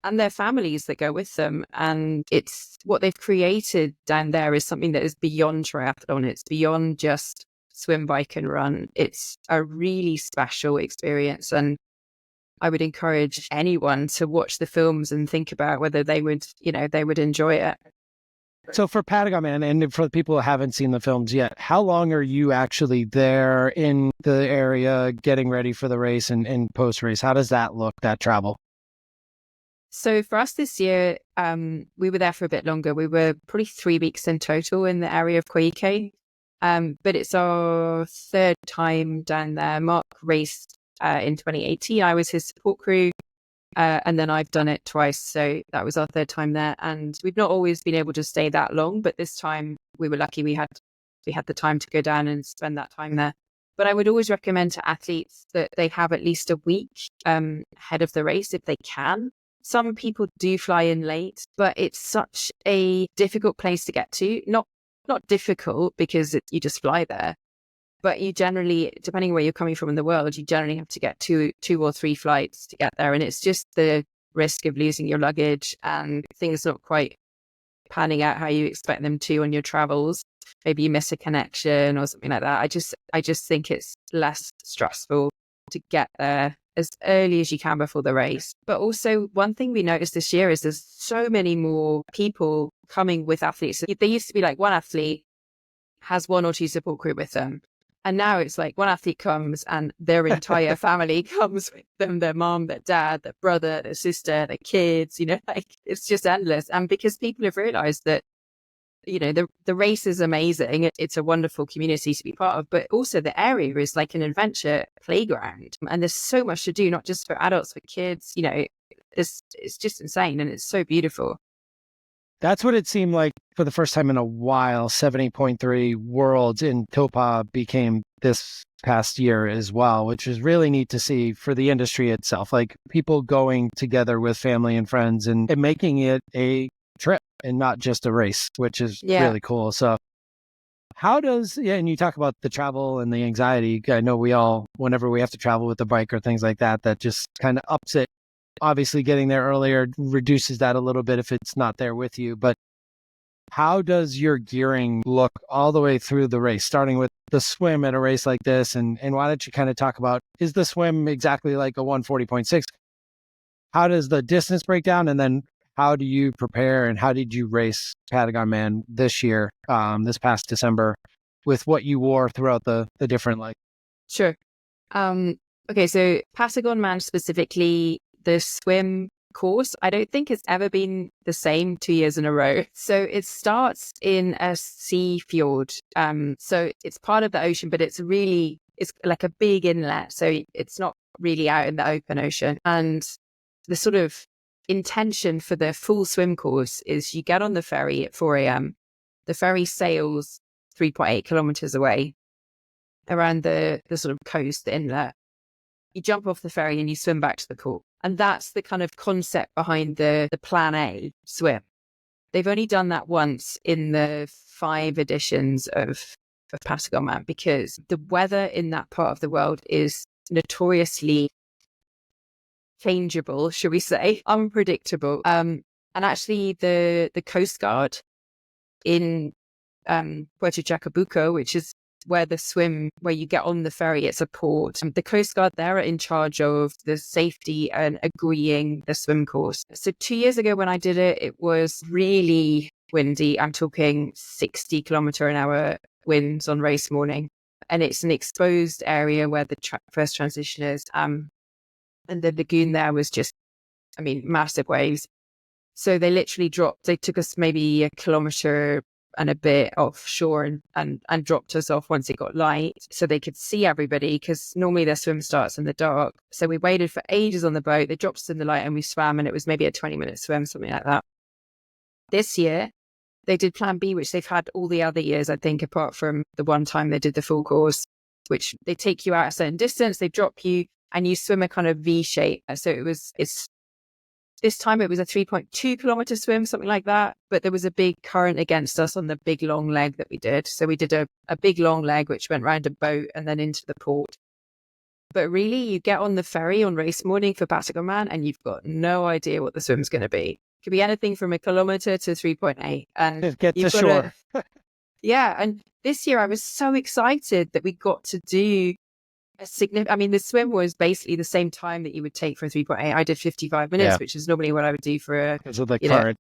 and their families that go with them. And it's what they've created down there is something that is beyond triathlon. It's beyond just swim, bike and run. It's a really special experience. And I would encourage anyone to watch the films and think about whether they would enjoy it. So for Patagon Man, and for the people who haven't seen the films yet, how long are you actually there in the area getting ready for the race and post-race? How does that look, that travel? So for us this year, we were there for a bit longer. We were probably 3 weeks in total in the area of Koike. But it's our 3rd time down there. Mark raced in 2018. I was his support crew. And then I've done it twice. So that was our 3rd time there. And we've not always been able to stay that long, but this time we were lucky we had the time to go down and spend that time there. But I would always recommend to athletes that they have at least a week ahead of the race if they can. Some people do fly in late, but it's such a difficult place to get to. Not difficult because you just fly there, but you generally, depending where you're coming from in the world, you generally have to get two or 3 flights to get there. And it's just the risk of losing your luggage and things not quite panning out how you expect them to on your travels. Maybe you miss a connection or something like that. I just think it's less stressful to get there as early as you can before the race. But also one thing we noticed this year is there's so many more people coming with athletes. There used to be like one athlete has 1 or 2 support crew with them. And now it's like one athlete comes and their entire family comes with them, their mom, their dad, their brother, their sister, their kids, it's just endless. And because people have realized that, the race is amazing. It's a wonderful community to be part of, but also the area is like an adventure playground. And there's so much to do, not just for adults, for kids, it's just insane. And it's so beautiful. That's what it seemed like for the first time in a while. 70.3 Worlds in Topa became this past year as well, which is really neat to see for the industry itself, like people going together with family and friends and making it a trip and not just a race, which is really cool. So how does, and you talk about the travel and the anxiety. I know we all, whenever we have to travel with the bike or things like that, that just kind of ups it obviously getting there earlier reduces that a little bit if it's not there with you. But how does your gearing look all the way through the race, starting with the swim at a race like this? And why don't you kind of talk about, is the swim exactly like a 140.6? How does the distance break down? And then how do you prepare, and how did you race Patagon Man this year, this past December, with what you wore throughout the different legs? Sure. Okay, so Patagon Man specifically, the swim course, I don't think it's ever been the same 2 years in a row. So it starts in a sea fjord. So it's part of the ocean, but it's like a big inlet. So it's not really out in the open ocean. And the sort of intention for the full swim course is you get on the ferry at 4 a.m. The ferry sails 3.8 kilometers away around the sort of coast, the inlet. You jump off the ferry and you swim back to the port. And that's the kind of concept behind the Plan A swim. They've only done that once in the 5 editions of Patagon Man, because the weather in that part of the world is notoriously changeable, should we say, unpredictable. And actually the Coast Guard in Puerto Chacabuco, which is where you get on the ferry, it's a port. The Coast Guard there are in charge of the safety and agreeing the swim course. So 2 years ago when I did it, it was really windy. I'm talking 60 kilometer an hour winds on race morning. And it's an exposed area where the first transition is. And the lagoon there was just, massive waves. So they literally they took us maybe a kilometer and a bit offshore and dropped us off once it got light so they could see everybody, because normally their swim starts in the dark. So we waited for ages on the boat. They dropped us in the light and we swam, and it was maybe a 20-minute swim, something like that. This year, they did Plan B, which they've had all the other years, I think, apart from the one time they did the full course, which they take you out a certain distance, they drop you, and you swim a kind of V shape. So this time it was a 3.2 kilometer swim, something like that. But there was a big current against us on the big long leg that we did. So we did a big long leg, which went round a boat and then into the port. But really, you get on the ferry on race morning for Patagon Man and you've got no idea what the swim's going to be. It could be anything from a kilometer to 3.8. And just get to shore. Yeah. And this year I was so excited that we got to do the swim was basically the same time that you would take for a 3.8. I did 55 minutes, which is normally what I would do for because of the current.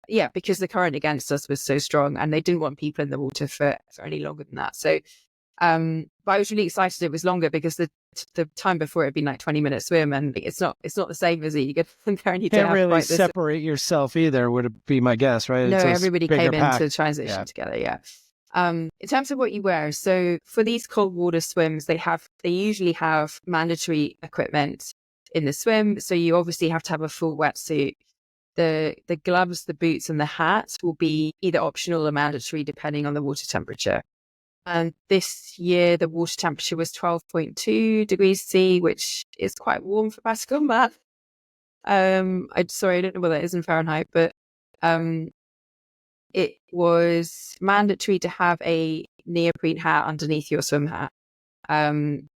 Yeah, because the current against us was so strong and they didn't want people in the water for any longer than that. So, but I was really excited it was longer, because the time before it had been like 20-minute swim, and it's not the same as it. You get there and you can't really separate yourself either, would be my guess, right? No, everybody came into transition together. Yeah. In terms of what you wear, so for these cold water swims, they usually have mandatory equipment in the swim. So you obviously have to have a full wetsuit. The gloves, the boots, and the hat will be either optional or mandatory depending on the water temperature. And this year, the water temperature was 12.2 degrees C, which is quite warm for Patagon Man. I don't know what that is in Fahrenheit, but it was mandatory to have a neoprene hat underneath your swim hat, and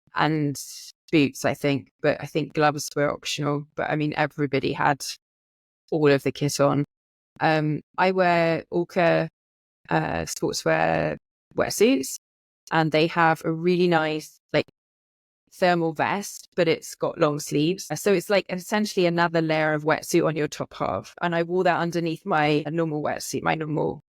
boots, I think. But I think gloves were optional. But everybody had all of the kit on. I wear Orca sportswear wetsuits, and they have a really nice thermal vest, but it's got long sleeves. So it's like essentially another layer of wetsuit on your top half. And I wore that underneath my normal wetsuit, my normal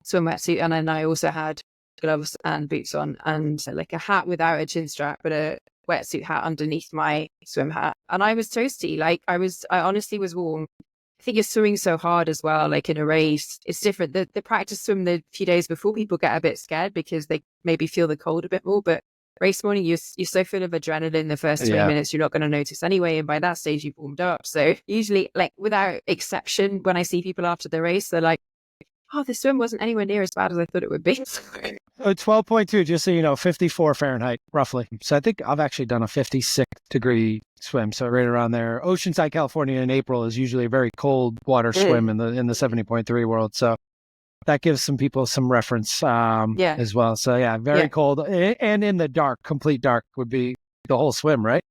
swim wetsuit. And then I also had gloves and boots on, and like a hat without a chin strap, but a wetsuit hat underneath my swim hat. And I was toasty. I honestly was warm. I think you're swimming so hard as well, like in a race. It's different. The practice swim the few days before, people get a bit scared because they maybe feel the cold a bit more. But race morning, you're so full of adrenaline the first 20 minutes, you're not going to notice anyway. And by that stage, you've warmed up. So usually, without exception, when I see people after the race, they're like, oh, the swim wasn't anywhere near as bad as I thought it would be. So 12.2, just so you know, 54 Fahrenheit, roughly. So I think I've actually done a 56-degree swim. So right around there. Oceanside, California in April is usually a very cold water swim in the 70.3 world. So that gives some people some reference as well. So very cold. And in the dark, complete dark would be the whole swim, right?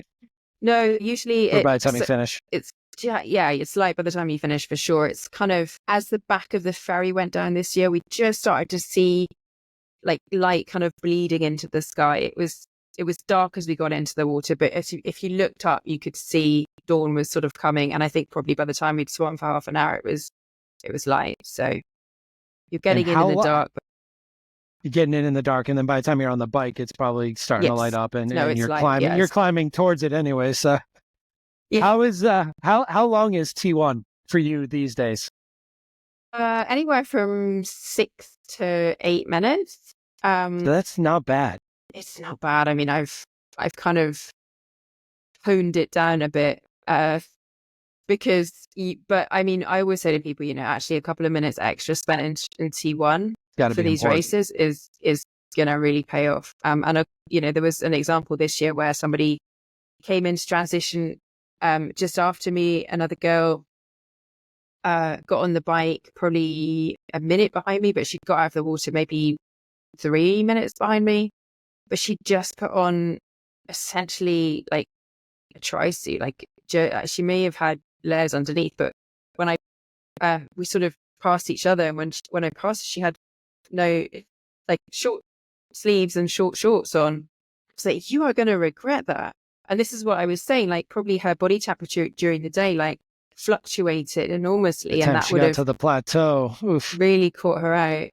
No, usually Or by the time you finish? it's yeah, it's light by the time you finish for sure. It's kind of as the back of the ferry went down this year, we just started to see like light kind of bleeding into the sky. It was dark as we got into the water, but if you looked up, you could see dawn was sort of coming. And I think probably by the time we'd swum for half an hour, it was light. So you're getting in the dark. But you're getting in the dark, and then by the time you're on the bike, it's probably starting to light up, and you're light, climbing. yes. You're climbing towards it anyway. So, yeah. how long is T1 for you these days? Anywhere from 6 to 8 minutes. So that's not bad. It's not bad. I mean, I've kind of honed it down a bit, but I mean, I always say to people, actually a couple of minutes extra spent in T1 for these races is going to really pay off. And there was an example this year where somebody came into transition just after me. Another girl got on the bike probably a minute behind me, but she got out of the water maybe 3 minutes behind me. But she just put on essentially like a tri-suit. Like she may have had layers underneath, but when we sort of passed each other, and when I passed, she had no like short sleeves and short shorts on. It's like, you are going to regret that. And this is what I was saying. Like probably her body temperature during the day like fluctuated enormously, and that would have to the plateau. Oof. Really caught her out.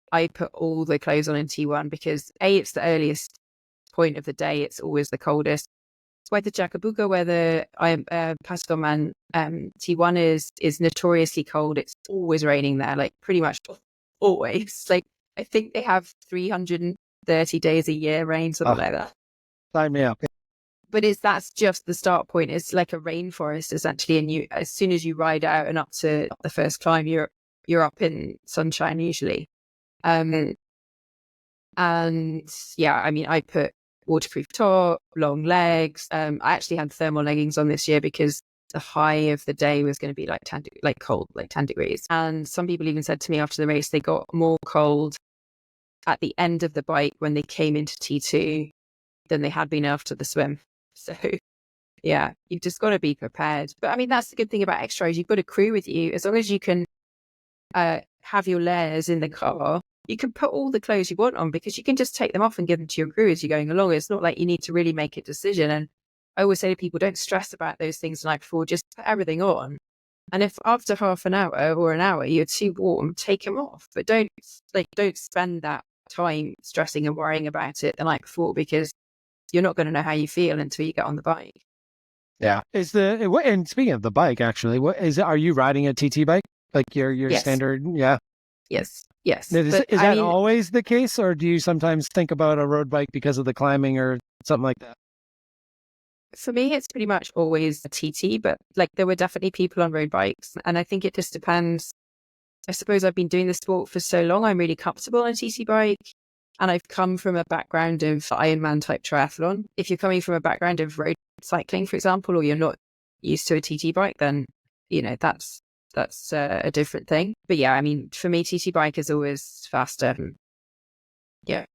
I put all the clothes on in T1 because it's the earliest point of the day. It's always the coldest. It's why the Jacabuca, where the Patagon Man T1 is notoriously cold. It's always raining there, like pretty much always. Like I think they have 330 days a year rain, something like that. Sign me up. But that's just the start point. It's like a rainforest essentially, and as soon as you ride out and up to the first climb, you're up in sunshine usually. And yeah, I mean, I put waterproof top, long legs. I actually had thermal leggings on this year because the high of the day was going to be like 10 degrees. And some people even said to me after the race, they got more cold at the end of the bike when they came into T2 than they had been after the swim. So yeah, you've just got to be prepared. But I mean, that's the good thing about XTRI is you've got a crew with you. As long as you can have your layers in the car, you can put all the clothes you want on because you can just take them off and give them to your crew as you're going along. It's not like you need to really make a decision. And I always say to people, don't stress about those things the night before, just put everything on. And if after half an hour or an hour you're too warm, take them off. But don't spend that time stressing and worrying about it the night before because you're not going to know how you feel until you get on the bike. Yeah. And speaking of the bike, actually, are you riding a TT bike? Like your yes. standard? Yeah. Yes. Is that always the case, or do you sometimes think about a road bike because of the climbing or something like that? For me, it's pretty much always a TT, but like there were definitely people on road bikes, and I think it just depends. I suppose I've been doing the sport for so long, I'm really comfortable on a TT bike, and I've come from a background of Ironman type triathlon. If you're coming from a background of road cycling, for example, or you're not used to a TT bike, then that's a different thing. But yeah, I mean, for me, TT bike is always faster. Yeah,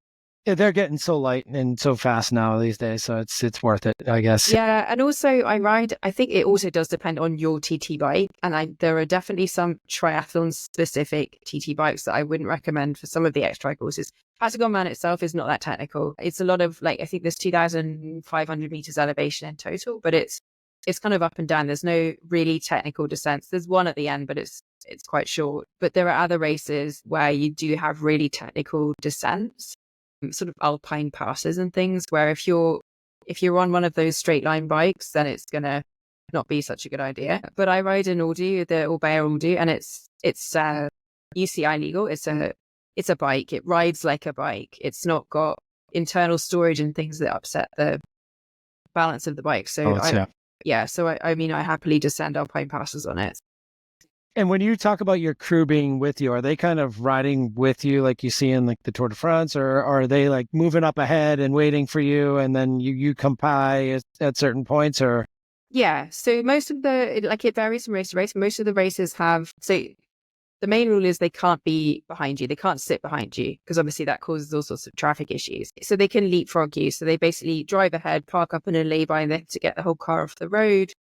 they're getting so light and so fast now these days, so it's worth it, I guess. Yeah, and also I think it also does depend on your TT bike, and there are definitely some triathlon specific TT bikes that I wouldn't recommend for some of the XTRI courses. Patagon Man itself is not that technical. It's a lot of I think there's 2,500 meters elevation in total, but it's kind of up and down. There's no really technical descents. There's one at the end, but it's quite short. But there are other races where you do have really technical descents, sort of alpine passes and things, where if you're on one of those straight line bikes, then it's gonna not be such a good idea. But I ride an Audio, the Orbea Audio, and it's UCI legal. It's a bike. It rides like a bike. It's not got internal storage and things that upset the balance of the bike. So I mean, I happily descend alpine passes on it. And when you talk about your crew being with you, are they kind of riding with you like you see in like the Tour de France, or are they like moving up ahead and waiting for you and then you come by at certain points? Or yeah, so most of it varies from race to race. Most of the races have, so the main rule is they can't be behind you. They can't sit behind you because obviously that causes all sorts of traffic issues. So they can leapfrog you. So they basically drive ahead, park up in a lay-by, and they have to get the whole car off the road,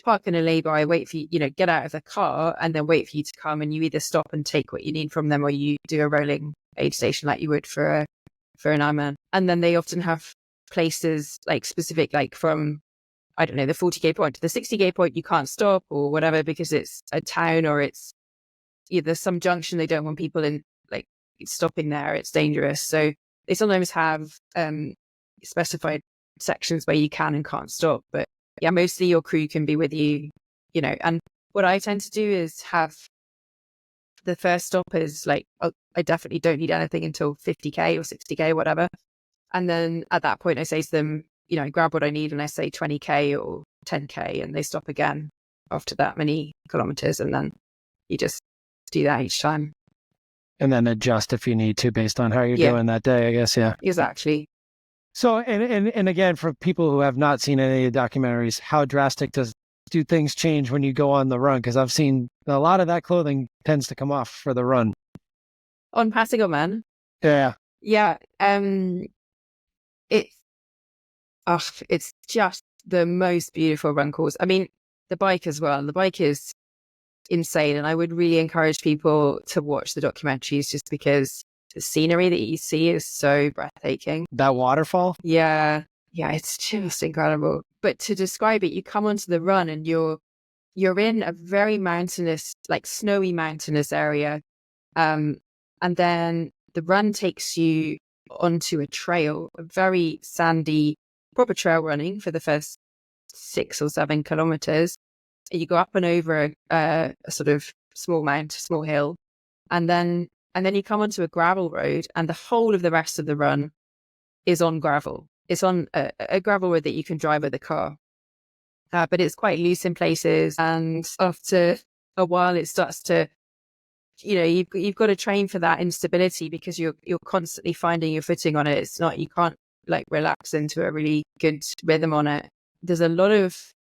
park in a lay-by, wait for you, get out of the car and then wait for you to come, and you either stop and take what you need from them or you do a rolling aid station like you would for an Ironman. And then they often have places like specific, like from, I don't know, the 40k point to the 60k point, you can't stop or whatever because it's a town or it's either some junction they don't want people in, like stopping there, it's dangerous. So they sometimes have specified sections where you can and can't stop. But yeah, mostly your crew can be with you, and what I tend to do is have the first stop is like, oh, I definitely don't need anything until 50k or 60k, whatever. And then at that point I say to them, I grab what I need and I say 20k or 10k, and they stop again after that many kilometers. And then you just do that each time. And then adjust if you need to based on how you're doing that day, I guess. Yeah, exactly. So, and again, for people who have not seen any of the documentaries, how drastic do things change when you go on the run? Because I've seen a lot of that clothing tends to come off for the run. On Patagon Man? Yeah. Yeah. It's just the most beautiful run course. I mean, the bike as well. The bike is insane. And I would really encourage people to watch the documentaries just because the scenery that you see is so breathtaking. That waterfall? Yeah. Yeah, it's just incredible. But to describe it, you come onto the run and you're in a very mountainous, like snowy mountainous area. And then the run takes you onto a trail, a very sandy, proper trail running for the first 6 or 7 kilometers. You go up and over a sort of small hill. And then you come onto a gravel road, and the whole of the rest of the run is on gravel. It's on a gravel road that you can drive with a car. But it's quite loose in places. And after a while, it starts to, you've got to train for that instability because you're constantly finding your footing on it. It's not, you can't like relax into a really good rhythm on it. There's a lot of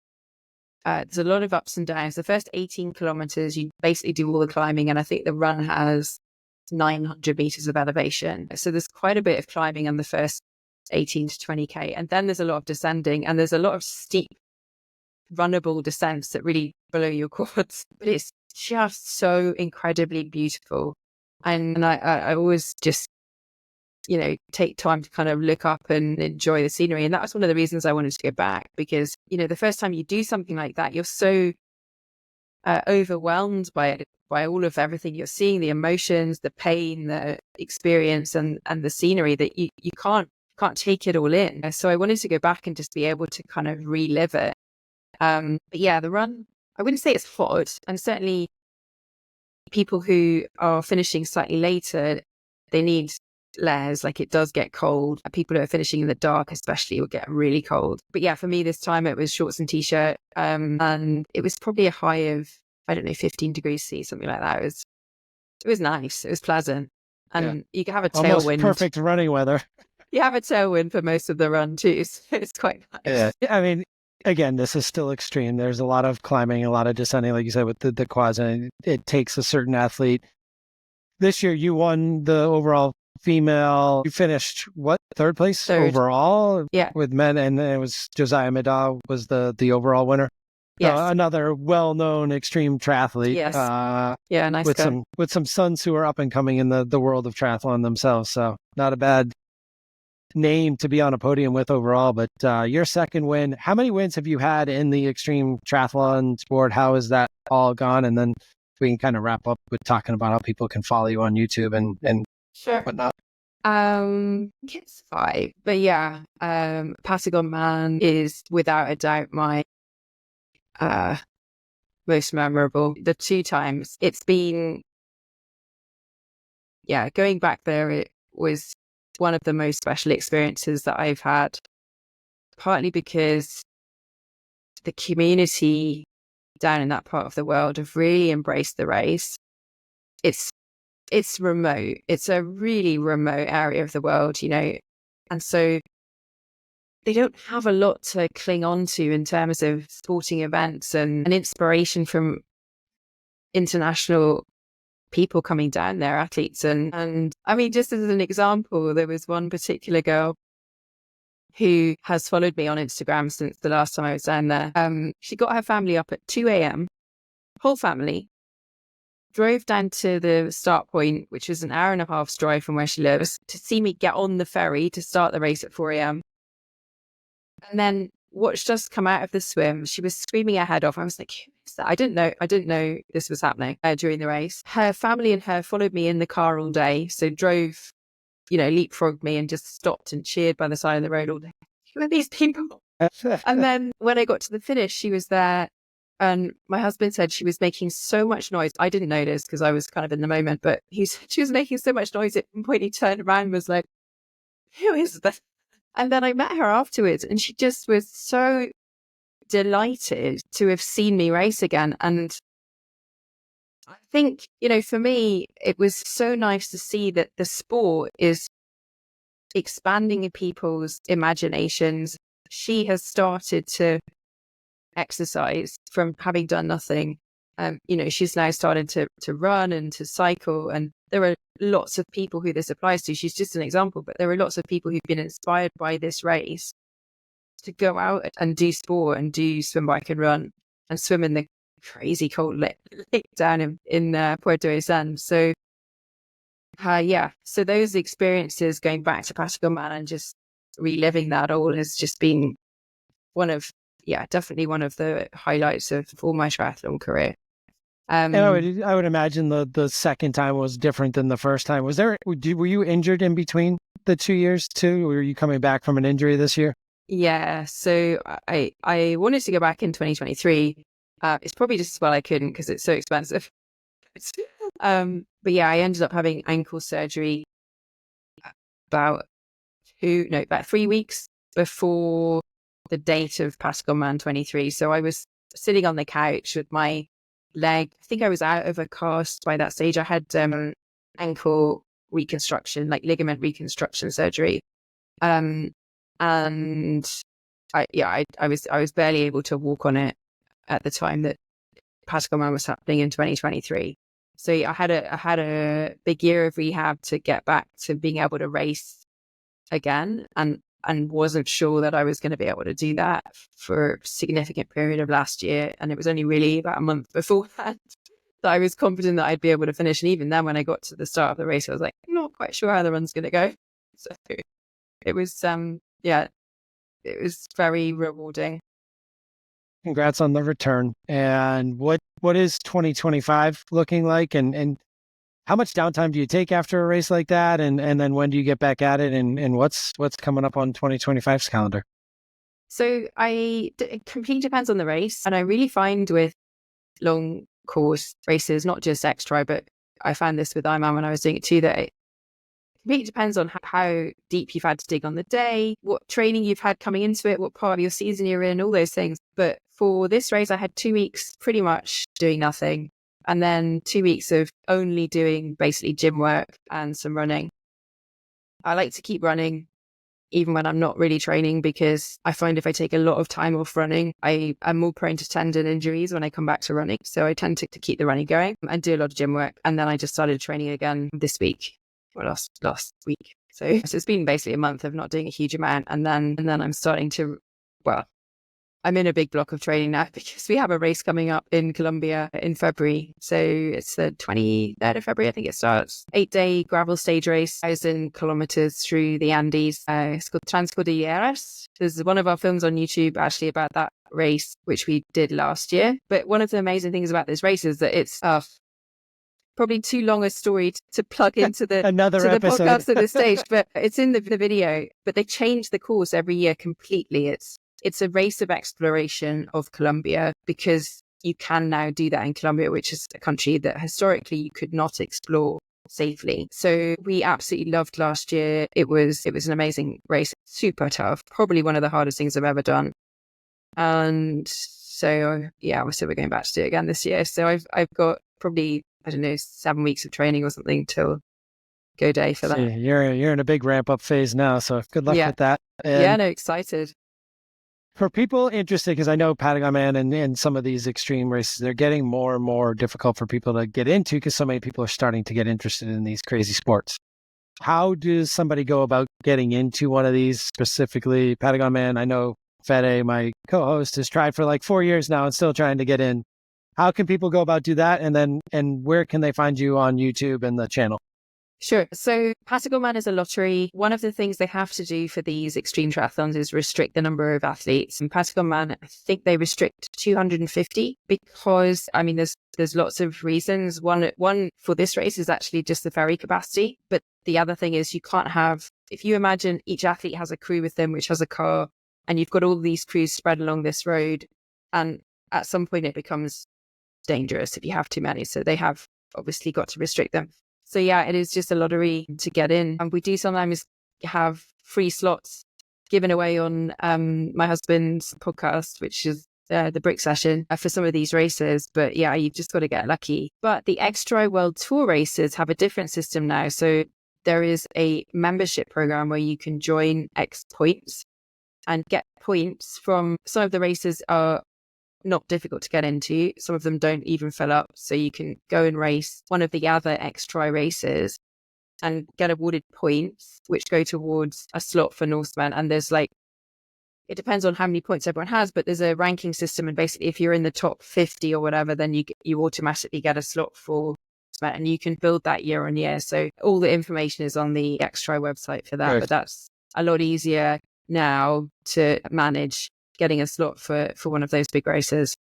ups and downs. The first 18 kilometers, you basically do all the climbing. And I think the run has 900 meters of elevation. So there's quite a bit of climbing on the first 18 to 20k. And then there's a lot of descending, and there's a lot of steep, runnable descents that really blow your quads. But it's just so incredibly beautiful. And I always just, take time to kind of look up and enjoy the scenery. And that was one of the reasons I wanted to go back, because, the first time you do something like that, you're so overwhelmed by all of everything you're seeing, the emotions, the pain, the experience, and the scenery that you can't take it all in. So I wanted to go back and just be able to kind of relive it. But yeah, the run, I wouldn't say it's hot, and certainly people who are finishing slightly later, they need layers. Like, it does get cold. People who are finishing in the dark especially will get really cold. But yeah, for me this time it was shorts and t-shirt, and it was probably a high of, I don't know, 15 degrees C, something like that. It was nice. It was pleasant. And you can have a tailwind. Almost perfect running weather. You have a tailwind for most of the run too, so it's quite nice. Yeah. I mean, again, this is still extreme. There's a lot of climbing, a lot of descending, like you said, with the quads, and it takes a certain athlete. This year, you won the overall female. You finished, what, third place? Third. Overall? Yeah. With men, and it was Josiah Middaugh was the overall winner. Yes. Another well-known extreme triathlete. Yes. Nice with some sons who are up and coming in the world of triathlon themselves. So not a bad name to be on a podium with overall. But your second win, how many wins have you had in the extreme triathlon sport? How has that all gone? And then we can kind of wrap up with talking about how people can follow you on YouTube and sure. whatnot. I think it's 5, but yeah, Patagon Man is without a doubt my most memorable. The 2 times it's been, going back there, it was one of the most special experiences that I've had, partly because the community down in that part of the world have really embraced the race. It's remote. It's a really remote area of the world, and so they don't have a lot to cling on to in terms of sporting events and inspiration from international people coming down there, athletes. And I mean, just as an example, there was one particular girl who has followed me on Instagram since the last time I was down there. She got her family up at 2 a.m., whole family, drove down to the start point, which was an hour and a half's drive from where she lives, to see me get on the ferry to start the race at 4 a.m. And then watched us come out of the swim. She was screaming her head off. I was like, who is that? I didn't know this was happening during the race. Her family and her followed me in the car all day. So drove, leapfrogged me and just stopped and cheered by the side of the road all day. Who are these people? And then when I got to the finish, she was there. And my husband said she was making so much noise. I didn't notice because I was kind of in the moment, but she was making so much noise at one point he turned around and was like, who is this? And then I met her afterwards and she just was so delighted to have seen me race again. And I think, for me, it was so nice to see that the sport is expanding in people's imaginations. She has started to exercise from having done nothing. She's now started to run and to cycle. And there are lots of people who this applies to. She's just an example, but there are lots of people who've been inspired by this race to go out and do sport and do swim, bike and run and swim in the crazy cold lake down in Puerto Escon. So so those experiences going back to Patagon Man and just reliving that all has just been definitely one of the highlights of all my triathlon career. And I would imagine the second time was different than the first time. Were you injured in between the 2 years too? Or were you coming back from an injury this year? Yeah, so I wanted to go back in 2023. It's probably just as well I couldn't because it's so expensive. But I ended up having ankle surgery about 3 weeks before the date of Patagon Man 23. So I was sitting on the couch with my leg. I think I was out of a cast by that stage. I had ankle reconstruction, like ligament reconstruction surgery. And I was barely able to walk on it at the time that Patagon Man was happening in 2023. So I had a big year of rehab to get back to being able to race again, and wasn't sure that I was going to be able to do that for a significant period of last year. And it was only really about a month before that I was confident that I'd be able to finish. And even then, when I got to the start of the race, I was like, I'm not quite sure how the run's going to go. So it was, it was very rewarding. Congrats on the return. And what is 2025 looking like? And how much downtime do you take after a race like that? And then when do you get back at it? And what's coming up on 2025's calendar? So it completely depends on the race. And I really find with long course races, not just XTRI, but I found this with Ironman when I was doing it too, that it completely depends on how deep you've had to dig on the day, what training you've had coming into it, what part of your season you're in, all those things. But for this race, I had 2 weeks pretty much doing nothing. And then 2 weeks of only doing basically gym work and some running. I like to keep running even when I'm not really training, because I find if I take a lot of time off running, I'm more prone to tendon injuries when I come back to running. So I tend to keep the running going and do a lot of gym work. And then I just started training again this week, or last week. So it's been basically a month of not doing a huge amount. And then I'm starting to, I'm in a big block of training now because we have a race coming up in Colombia in February. So it's the 23rd of February, I think it starts. 8-day gravel stage race, 1,000 kilometers through the Andes. It's called Transcordilleras. There's one of our films on YouTube actually about that race, which we did last year. But one of the amazing things about this race is that it's probably too long a story to plug into the Another episode. podcast at this stage, but it's in the video. But they change the course every year completely. It's a race of exploration of Colombia, because you can now do that in Colombia, which is a country that historically you could not explore safely. So we absolutely loved last year. It was an amazing race, super tough, probably one of the hardest things I've ever done. And so, so we're going back to do it again this year. So I've got probably, 7 weeks of training or something till go day for that. So you're in a big ramp up phase now. So good luck with that. And excited. for people interested, because I know Patagon Man and some of these extreme races, they're getting more and more difficult for people to get into because so many people are starting to get interested in these crazy sports. How does somebody go about getting into one of these, specifically Patagon Man? I know Fede, my co-host, has tried for like 4 years now and still trying to get in. How can people go about do that? And where can they find you on YouTube and the channel? Sure. So Patagon Man is a lottery. One of the things they have to do for these extreme triathlons is restrict the number of athletes. And Patagon Man, I think they restrict 250 because, I mean, there's lots of reasons. One for this race is actually just the ferry capacity. But the other thing is you can't have, if you imagine each athlete has a crew with them, which has a car, and you've got all these crews spread along this road. And at some point it becomes dangerous if you have too many. So they have obviously got to restrict them. So yeah, it is just a lottery to get in. And we do sometimes have free slots given away on my husband's podcast, which is the Brick Session for some of these races. But yeah, you've just got to get lucky. But the XTRI World Tour races have a different system now. So there is a membership program where you can join X points and get points from some of the races are not difficult to get into. Some of them don't even fill up. So you can go and race one of the other XTRI races and get awarded points, which go towards a slot for Norseman. And there's like, it depends on how many points everyone has, but there's a ranking system. And basically, if you're in the top 50 or whatever, then you automatically get a slot for Norseman, and you can build that year on year. So all the information is on the XTRI website for that. Right. But that's a lot easier now to manage getting a slot for one of those big races.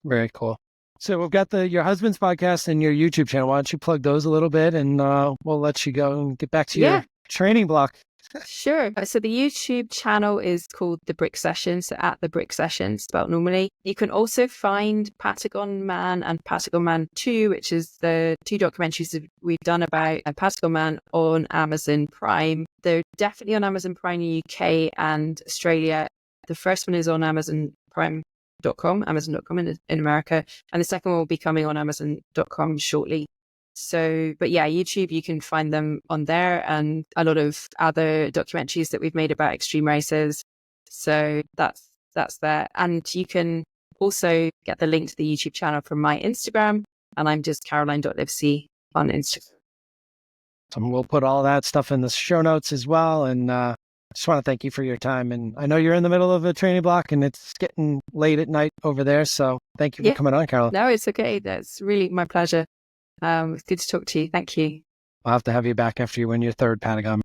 Very cool. So we've got your husband's podcast and your YouTube channel. Why don't you plug those a little bit, and we'll let you go and get back to your training block. Sure. So the YouTube channel is called The Brick Session, so at The Brick Session, spelled normally. You can also find Patagon Man and Patagon Man 2, which is the two documentaries that we've done about Patagon Man on Amazon Prime. They're definitely on Amazon Prime UK and Australia. The first one is on amazonprime.com in America. And the second one will be coming on amazon.com shortly. So, but yeah, YouTube, you can find them on there, and a lot of other documentaries that we've made about extreme races. So that's there. And you can also get the link to the YouTube channel from my Instagram, and I'm just caroline.livesey on Instagram. And we'll put all that stuff in the show notes as well. And I just want to thank you for your time. And I know you're in the middle of a training block and it's getting late at night over there. So thank you for coming on, Caroline. No, it's okay. That's really my pleasure. It's good to talk to you. Thank you. I'll have to have you back after you win your third Patagon.